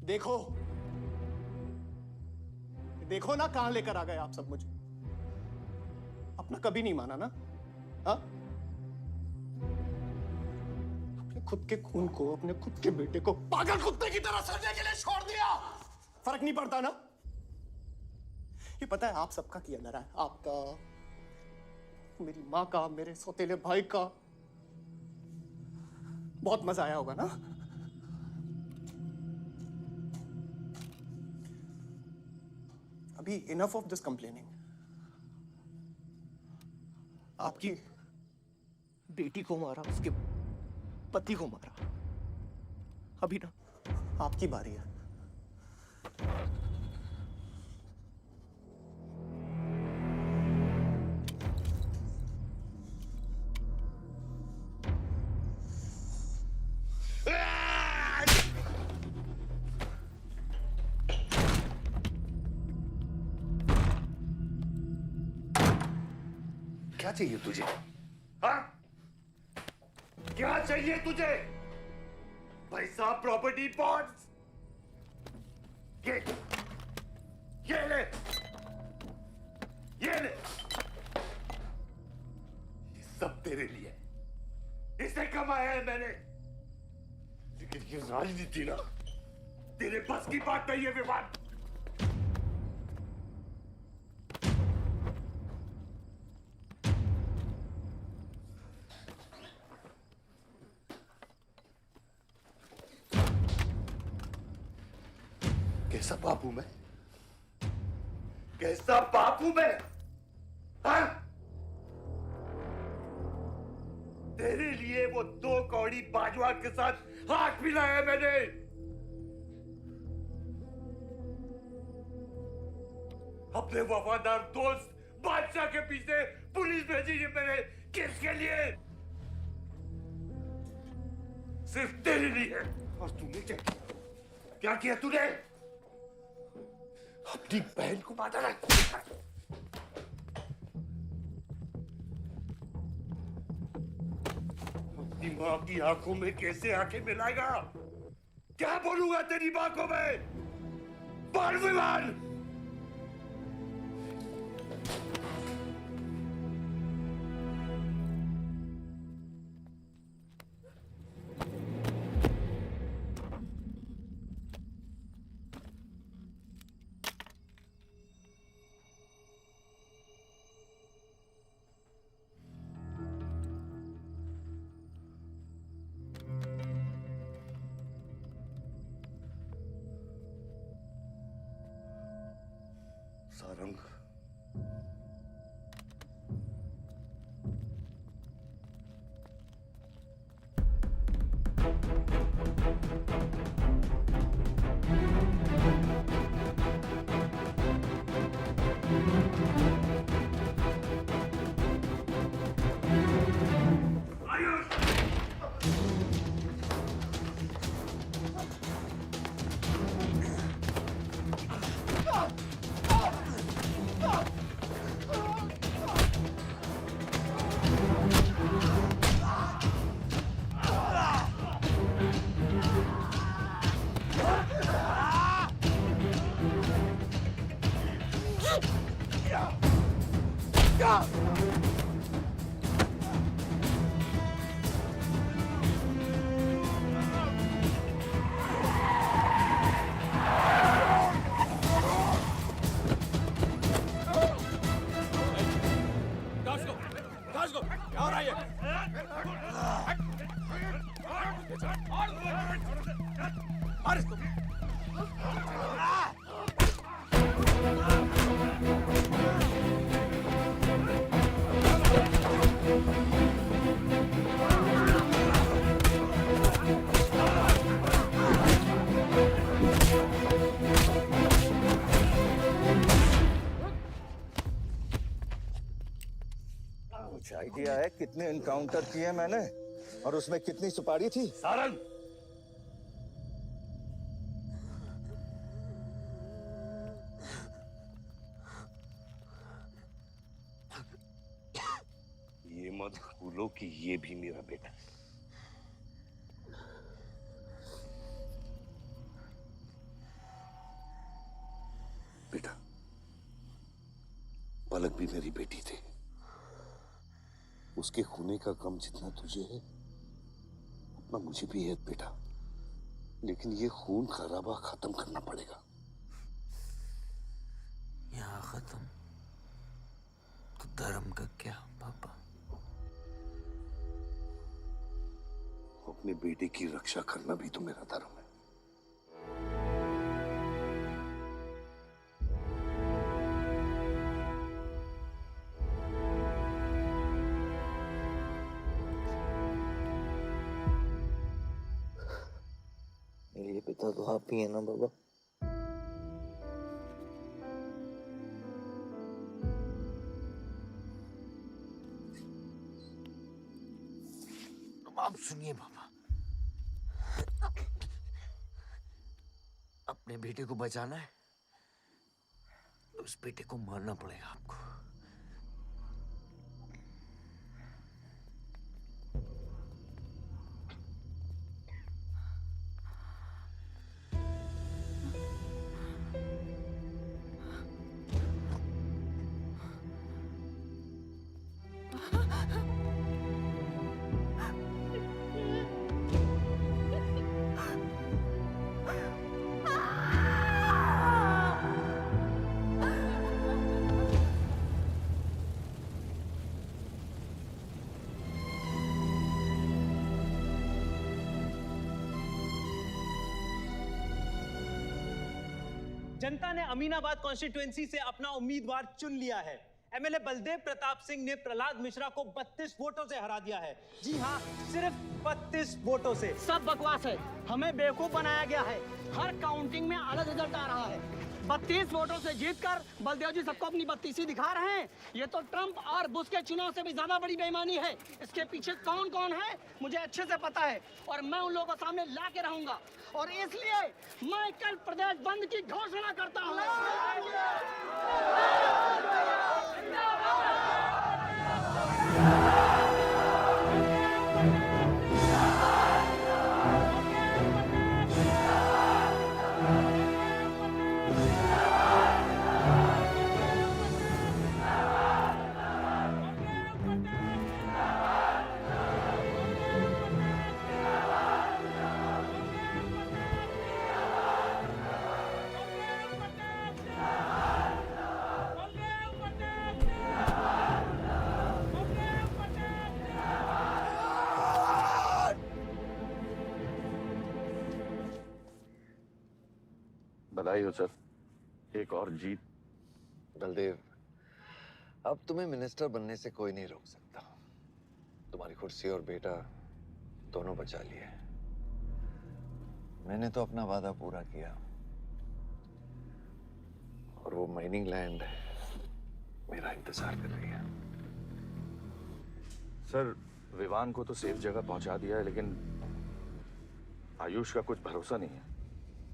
देखो देखो ना, कहां लेकर आ गए आप सब मुझे। अपना कभी नहीं माना ना? हाँ, अपने खुद के खून को, अपने खुद के बेटे को पागल कुत्ते की तरह सड़ने के लिए छोड़ दिया। फर्क नहीं पड़ता ना? ये पता है आप सबका किया धरा है, आपका, मेरी माँ का, मेरे सौतेले भाई का। बहुत मजा आया होगा ना? अभी इनफ ऑफ दिस कंप्लेनिंग। आपकी बेटी को मारा, उसके पति को मारा, अभी ना आपकी बारी है। क्या चाहिए तुझे? हाँ? क्या चाहिए तुझे? पैसा, प्रॉपर्टी, बॉन्ड्स? ये ले, ये ले। ये सब तेरे लिए, इसे कमाया है मैंने। लेकिन ये राजनीति ना, तेरे बस की बात नहीं है विवान। कैसा बाप हूं मैं? कैसा बाप हूं मैं? हाँ? तेरे लिए वो 2 कौड़ी बाजवान के साथ हाथ मिलाया मैंने। अपने वफादार दोस्त बादशाह के पीछे पुलिस भेजी है मैंने। किसके लिए? सिर्फ तेरे लिए। और तूने क्या किया तूने? अपनी बहन को मारा ना। अपनी मां की आंखों में कैसे आंखें मिलाएगा? क्या बोलूंगा तेरी मां को मैं? बोल विमान। सारंग, कुछ आइडिया है कितने एनकाउंटर किए मैंने और उसमें कितनी सुपारी थी? सारंग, भूलो कि ये भी मेरा बेटा है। बेटा, पलक भी मेरी बेटी थी। उसके खोने का गम जितना तुझे है उतना मुझे भी है बेटा, लेकिन ये खून खराबा खत्म करना पड़ेगा। यहाँ खत्म तो धर्म का क्या पापा? अपने बेटे की रक्षा करना भी तो मेरा धर्म है। मेरे पिता तो आप ही है ना बाबा? आप सुनिए बाबा, अपने बेटे को बचाना है तो उस बेटे को मारना पड़ेगा आपको। जनता ने अमीनाबाद कॉन्स्टिट्यूएंसी से अपना उम्मीदवार चुन लिया है। एमएलए बलदेव प्रताप सिंह ने प्रहलाद मिश्रा को 32 वोटों से हरा दिया है। जी हाँ, सिर्फ 32 वोटों से। सब बकवास है, हमें बेवकूफ बनाया गया है। हर काउंटिंग में अलग रिजल्ट आ रहा है। 32 वोटों से जीतकर बलदेव जी सबको अपनी बत्तीसी दिखा रहे हैं। ये तो ट्रंप और बुश के चुनाव से भी ज्यादा बड़ी बेईमानी है। इसके पीछे कौन कौन है मुझे अच्छे से पता है और मैं उन लोगों को सामने ला के रहूंगा और इसलिए मैं कल प्रदेश बंद की घोषणा करता हूँ। बधाई हो सर, एक और जीत। बलदेव, अब तुम्हें मिनिस्टर बनने से कोई नहीं रोक सकता। तुम्हारी कुर्सी और बेटा दोनों बचा लिए। मैंने तो अपना वादा पूरा किया और वो माइनिंग लैंड मेरा इंतजार कर रही है। सर, विवान को तो सेफ जगह पहुंचा दिया है, लेकिन आयुष का कुछ भरोसा नहीं है।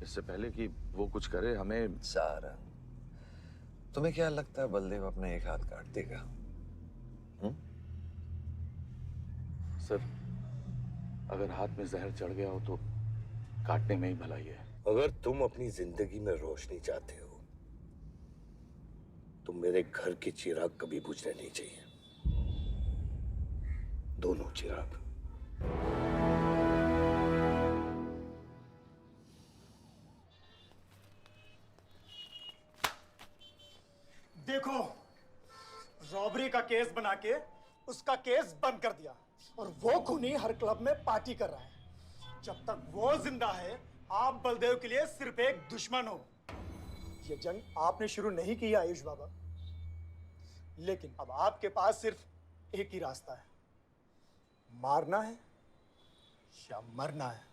इससे पहले कि वो कुछ करे हमें। सारा, तुम्हें क्या लगता है बलदेव अपने एक हाथ काट देगा? सर, अगर हाथ में जहर चढ़ गया हो तो काटने में ही भलाई है। अगर तुम अपनी जिंदगी में रोशनी चाहते हो तो मेरे घर के चिराग कभी बुझने नहीं चाहिए। दोनों चिराग। देखो, रॉबरी का केस बना के उसका केस बंद कर दिया और वो खूनी हर क्लब में पार्टी कर रहा है। जब तक वो जिंदा है, आप बलदेव के लिए सिर्फ एक दुश्मन हो। ये जंग आपने शुरू नहीं की आयुष बाबा, लेकिन अब आपके पास सिर्फ एक ही रास्ता है, मारना है या मरना है।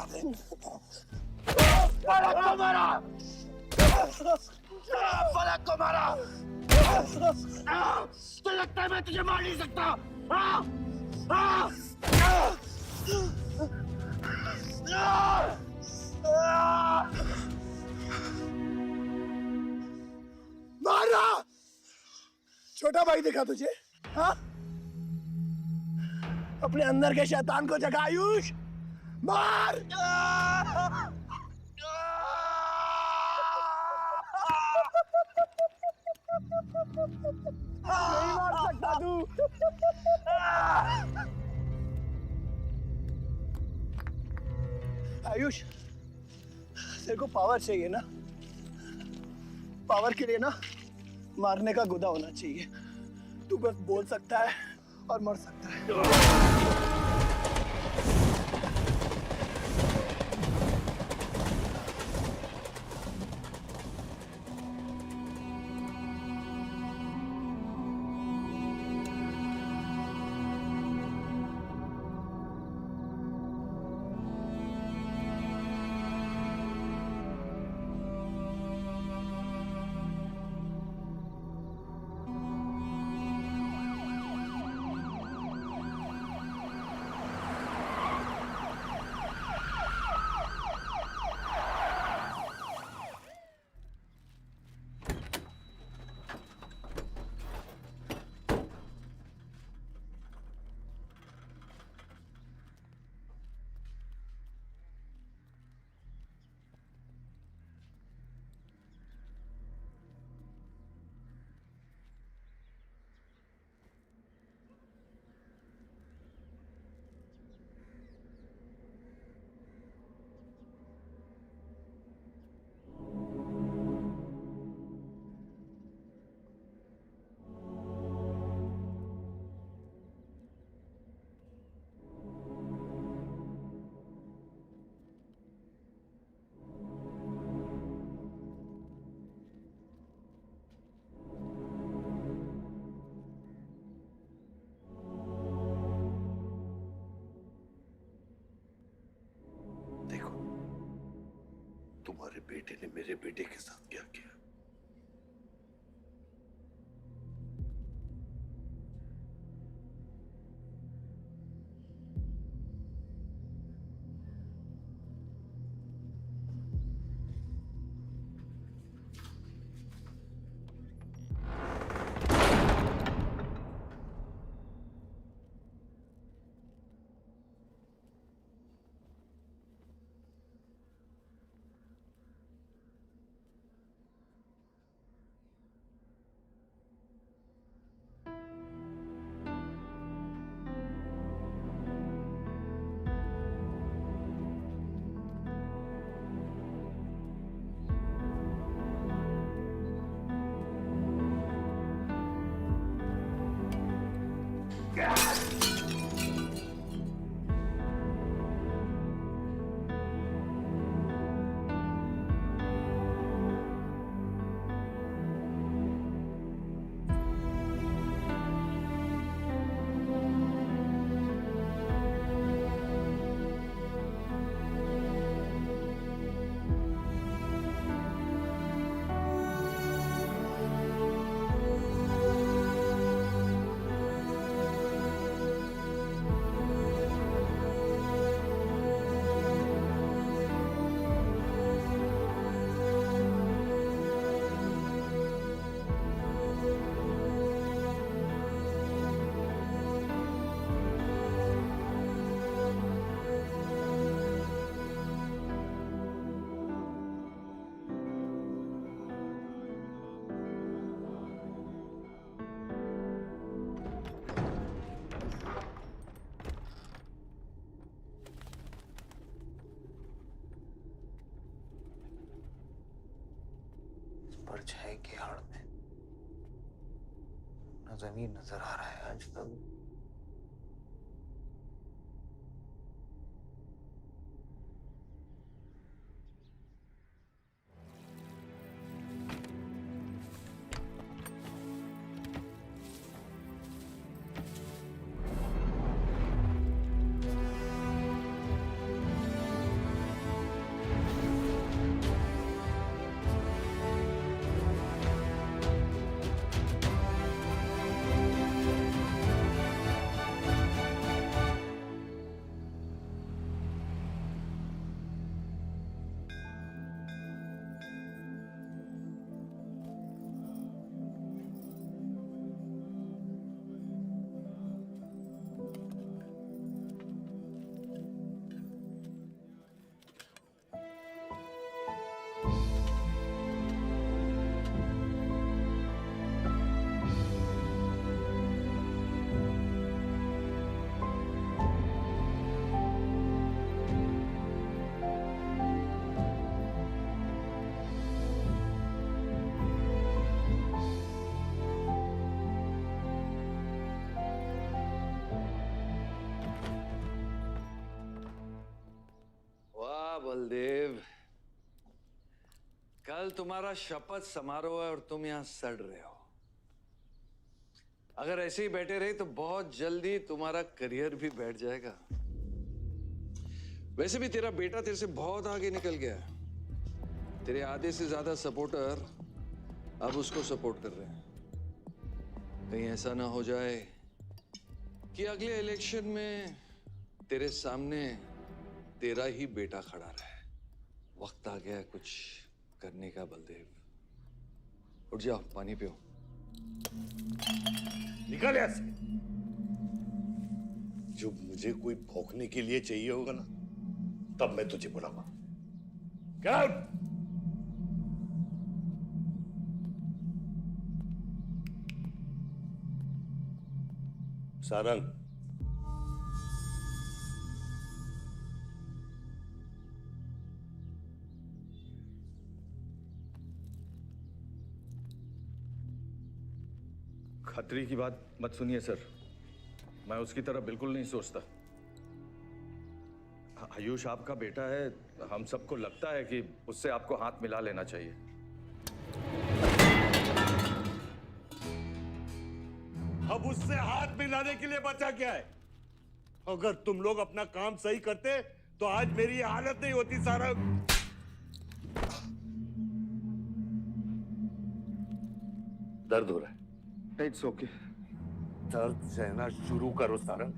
फलक को मारा, फलक को मारा। तो लगता है मैं तुझे मार नहीं सकता। मारा। छोटा भाई दिखा तुझे? हाँ? अपने अंदर के शैतान को जगा आयुष। मार। नहीं मार सकता तू। आयुष, तेरे को पावर चाहिए ना? पावर के लिए ना मारने का गुदा होना चाहिए। तू बस बोल सकता है और मर सकता है। तुम्हारे बेटे ने मेरे बेटे के साथ क्या किया? परछाई की आड़ में न जमीन नजर आ रहा है आज तक। बलदेव, कल तुम्हारा शपथ समारोह है और तुम यहां सड़ रहे हो। अगर ऐसे ही बैठे रहे तो बहुत जल्दी तुम्हारा करियर भी बैठ जाएगा। वैसे भी तेरा बेटा तेरे से बहुत आगे निकल गया है। तेरे आधे से ज्यादा सपोर्टर अब उसको सपोर्ट कर रहे हैं। कहीं ऐसा ना हो जाए कि अगले इलेक्शन में तेरे सामने तेरा ही बेटा खड़ा रहे। वक्त आ गया है कुछ करने का बलदेव। उठ जाओ, पानी पियो। निकल यहाँ से। जब मुझे कोई भौंकने के लिए चाहिए होगा ना, तब मैं तुझे बुलाऊंगा। Get out! सारंग, खतरी की बात मत सुनिए सर, मैं उसकी तरह बिल्कुल नहीं सोचता। आयुष आपका बेटा है, हम सबको लगता है कि उससे आपको हाथ मिला लेना चाहिए। अब उससे हाथ मिलाने के लिए बचा क्या है? अगर तुम लोग अपना काम सही करते तो आज मेरी ये हालत नहीं होती। सारंग, दर्द हो रहा है? It's okay. दर्द सहना शुरू करो सारंग।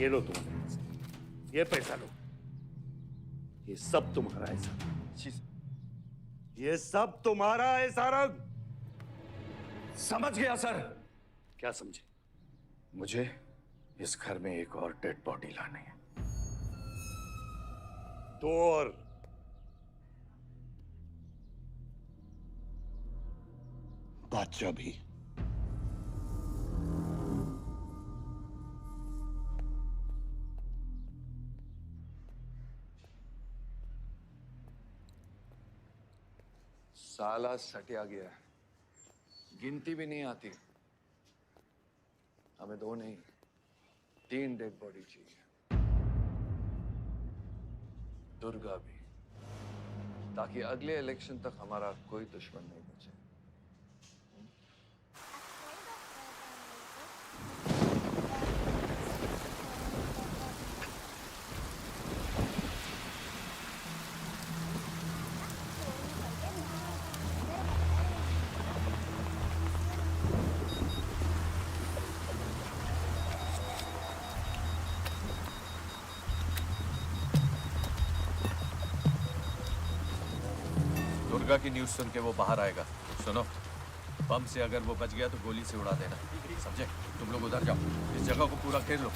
ये लो तुम्हारे पैसे, ये पैसा लो, ये सब तुम्हारा है सारंग, ये सब तुम्हारा है सारंग। समझ गया सर। क्या समझे? मुझे इस घर में एक और डेड बॉडी लानी है। तो और बादशाह भी। साला सटिया गया है, गिनती भी नहीं आती। हमें 2 नहीं 3 डेड बॉडी चाहिए। दुर्गा भी, ताकि अगले इलेक्शन तक हमारा कोई दुश्मन नहीं बचे। दुर्गा की न्यूज़ सुन के वो बाहर आएगा। सुनो, बम से अगर वो बच गया तो गोली से उड़ा देना, समझे? तुम लोग उधर जाओ, इस जगह को पूरा घेर लो।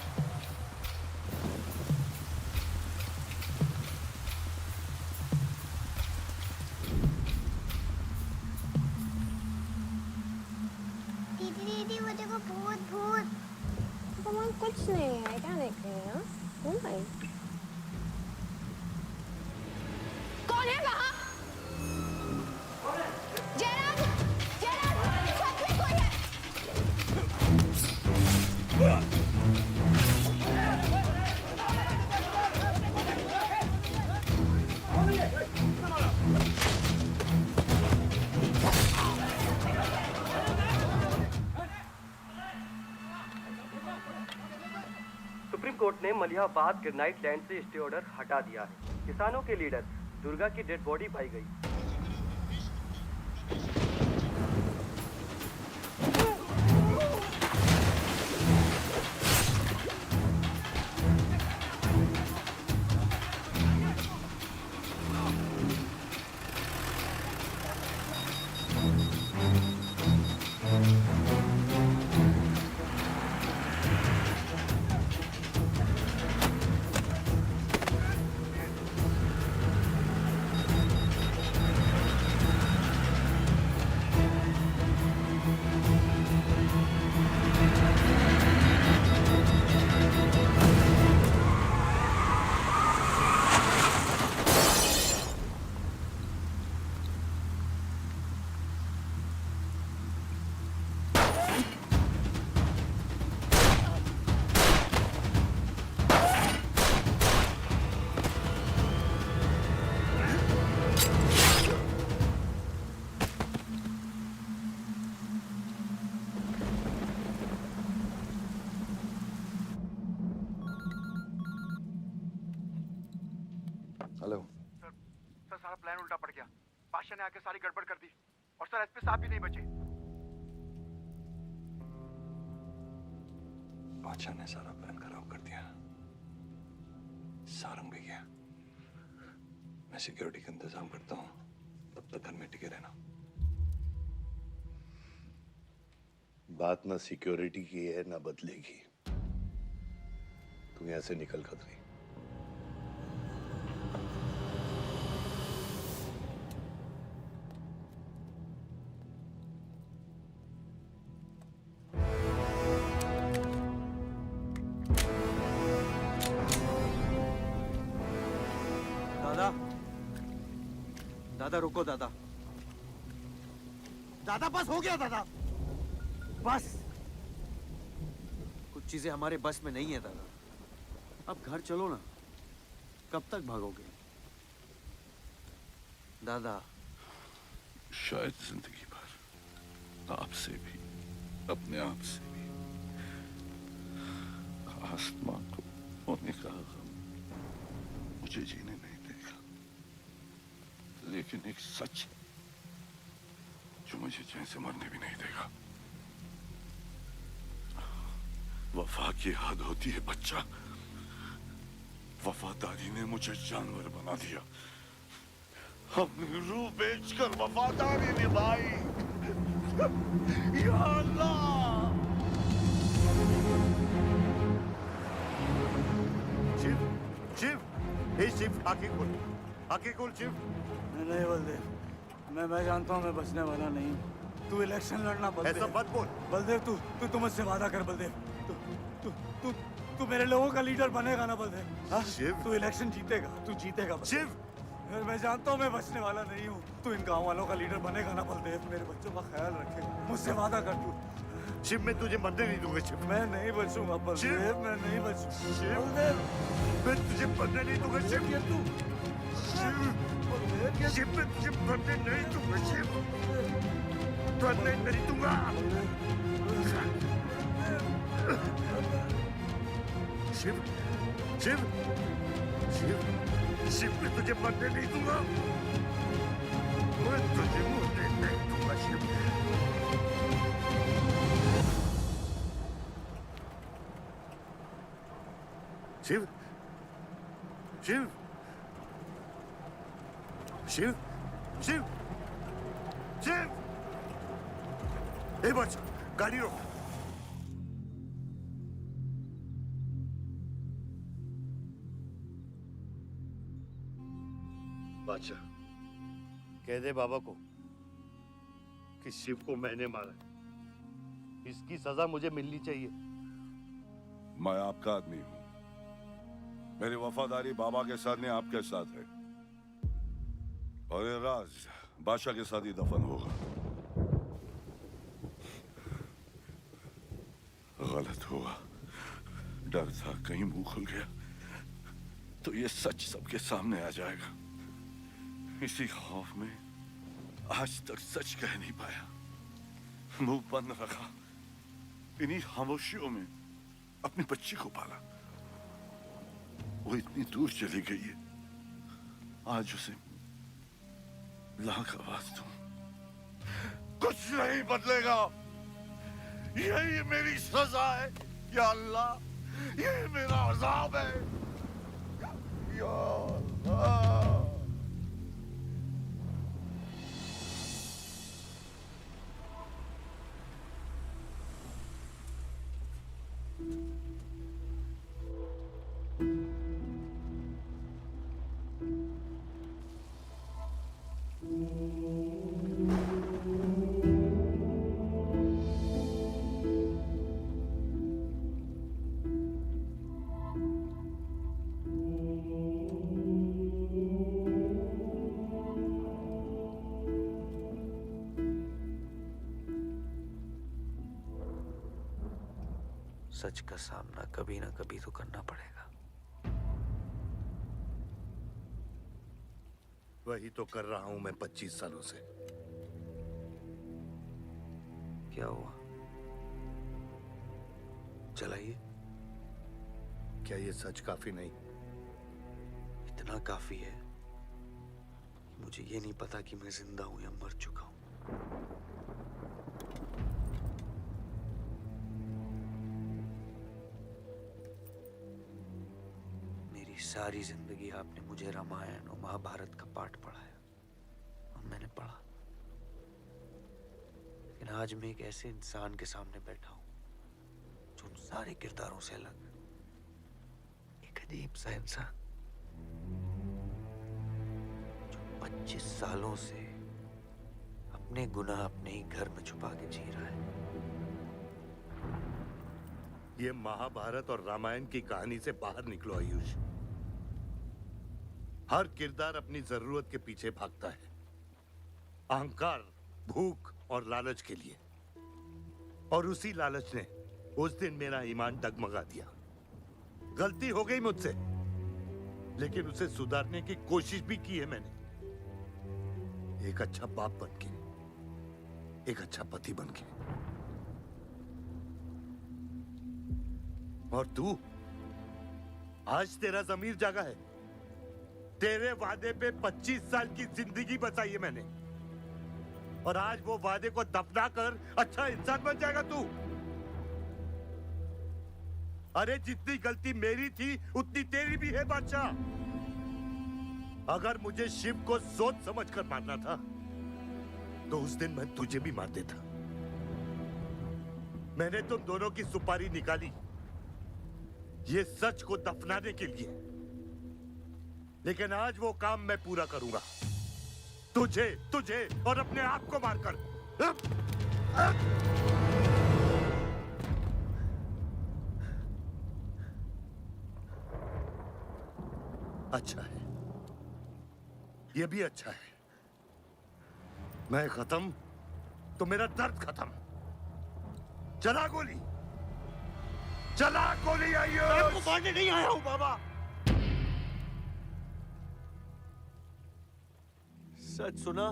दीदी वो देखो, भूत भूत। भगवान कुछ नहीं है, क्या देख रही है? कौन है वहाँ? जयराज, जयराज, छत में कोई है। सुप्रीम कोर्ट ने मलिहाबाद ग्रेनाइट लैंड से स्टे ऑर्डर हटा दिया है। किसानों के लीडर दुर्गा की डेड बॉडी पाई गई। एसपी साहब भी नहीं बचे। बादशाह ने सारा प्लान खराब कर दिया। सारंग भी गया। मैं सिक्योरिटी का इंतजाम करता हूँ, तब तक घर में टिके रहना। बात ना सिक्योरिटी की है ना बदले की। तू यहाँ से निकल खतरी। दादा, दादा रुको दादा। दादा बस हो गया दादा, बस। कुछ चीजें हमारे बस में नहीं है दादा। अब घर चलो ना, कब तक भागोगे दादा? शायद जिंदगी भर आपसे भी, अपने आप से भी। आसमां को होने का गम मुझे जीने नहीं देगा, लेकिन एक सच जो मुझे चैन से मरने भी नहीं देगा। वफा की हद होती है बच्चा। वफादारी ने मुझे जानवर बना दिया। हमने रूह बेचकर वफादारी निभाई। या अल्लाह! शिव, शिव, हे शिव, आंखें खोल, आंखें खोल शिव। नहीं बलदेव, मैं जानता हूँ मैं बचने वाला नहीं हूँ। तू इलेक्शन लड़ना बलदेव। ऐसा मत बोल। बलदेव, तू मुझसे वादा कर बलदेव। तू मेरे लोगों का लीडर बनेगा ना बलदेव? हाँ? शिव, तू इलेक्शन जीतेगा, तू जीतेगा शिव। मैं जानता हूँ मैं बचने वाला नहीं हूँ। तू इन गाँव वालों का लीडर बनेगा ना बलदेव? मेरे बच्चों का ख्याल रखेगा, मुझसे वादा कर तू। शिव, मैं तुझे मरने नहीं दूंगा शिव। मैं नहीं बचूंगा बलदेव, मैं नहीं बचूंगा शिव, मैं तुझे मरने नहीं दूंगा शिव। तू शिव, मैं तुझे मरने नहीं दूंगा शिव, मरने नहीं दूंगा। शिव, शिव, शिव, शिव, मैं तुझे मरने नहीं दूंगा। मैं तुझे मरने नहीं दूंगा शिव। शिव, शिव, शिव, शिव, शिव। ए बच्चा, गाड़ी रोक। बादशाह, कह दे बाबा को कि शिव को मैंने मारा है। इसकी सजा मुझे मिलनी चाहिए। मैं आपका आदमी हूं। मेरी वफादारी बाबा के साथ नहीं, आपके साथ है। और ये राज बादशाह के साथ ही दफन होगा। गलत हुआ, डर था कहीं मुंह खुल गया तो ये सच सबके सामने आ जाएगा। इसी खौफ में आज तक सच कह नहीं पाया, मुंह बंद रखा। इन्हीं खामोशियों में अपनी बच्ची को पाला। वो इतनी दूर चली गई है, आज उसे लाख आवाज दूं, कुछ नहीं बदलेगा। यही मेरी सजा है या अल्लाह, यही मेरा अज़ाब है या अल्लाह। सच का सामना कभी ना कभी तो करना पड़ेगा। वही तो कर रहा हूं मैं 25 सालों से। क्या हुआ? चलाइए। क्या ये सच काफी नहीं? इतना काफी है। मुझे ये नहीं पता कि मैं जिंदा हूं या मर चुका हूं। मेरी सारी जिंदगी आपने मुझे रामायण और महाभारत का पाठ पढ़ाया और मैंने पढ़ा, लेकिन आज मैं एक ऐसे इंसान के सामने बैठा हूं जो उन सारे किरदारों से अलग, एक अजीब सा इंसान जो 25 सालों से अपने गुनाह अपने ही घर में छुपा के जी रहा है। ये महाभारत और रामायण की कहानी से बाहर निकलो आयुष। हर किरदार अपनी जरूरत के पीछे भागता है, अहंकार, भूख और लालच के लिए, और उसी लालच ने उस दिन मेरा ईमान डगमगा दिया। गलती हो गई मुझसे, लेकिन उसे सुधारने की कोशिश भी की है मैंने, एक अच्छा बाप बन के, एक अच्छा पति बन के। और तू, आज तेरा जमीर जागा है। तेरे वादे पे 25 साल की जिंदगी बचाई है मैंने, और आज वो वादे को दफना कर अच्छा इंसान बन जाएगा तू। अरे जितनी गलती मेरी थी उतनी तेरी भी है बादशाह। अगर मुझे शिव को सोच समझ कर मारना था तो उस दिन मैं तुझे भी मार देता। मैंने तुम दोनों की सुपारी निकाली ये सच को दफनाने के लिए, लेकिन आज वो काम मैं पूरा करूंगा, तुझे तुझे और अपने आप को मारकर। अच्छा है, ये भी अच्छा है। मैं खत्म तो मेरा दर्द खत्म। चला गोली, चला गोली। आइए, मैं आपको मारने नहीं आया हूं बाबा। सच सुना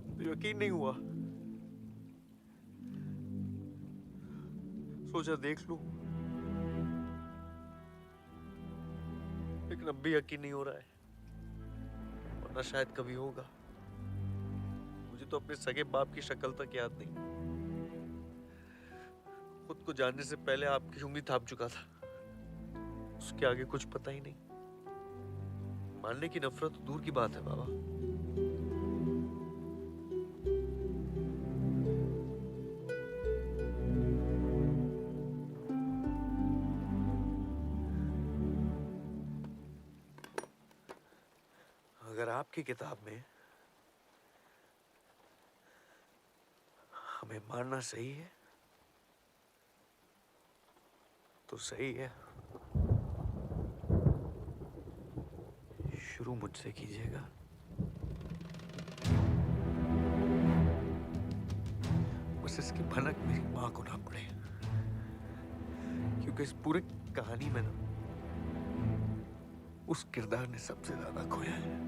तो यकीन नहीं हुआ, सोचा देख लूं, लेकिन अब भी यकीन नहीं हो रहा है, वरना शायद कभी होगा। मुझे तो अपने सगे बाप की शक्ल तक याद नहीं। खुद को जानने से पहले आपकी उंगली थाम चुका था, उसके आगे कुछ पता ही नहीं। मानने की नफरत तो दूर की बात है बाबा। अगर आपकी किताब में हमें मारना सही है तो सही है, शुरू मुझसे कीजिएगा। बस इसकी भनक मेरी मां को ना पड़े, क्योंकि इस पूरी कहानी में ना उस किरदार ने सबसे ज्यादा खोया है।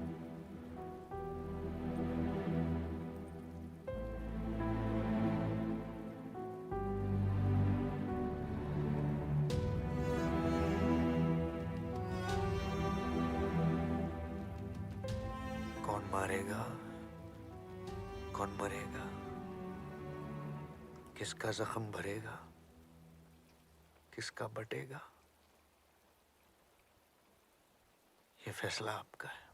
कौन मारेगा, कौन मरेगा, किसका जख्म भरेगा, किसका बटेगा, ये फैसला आपका है।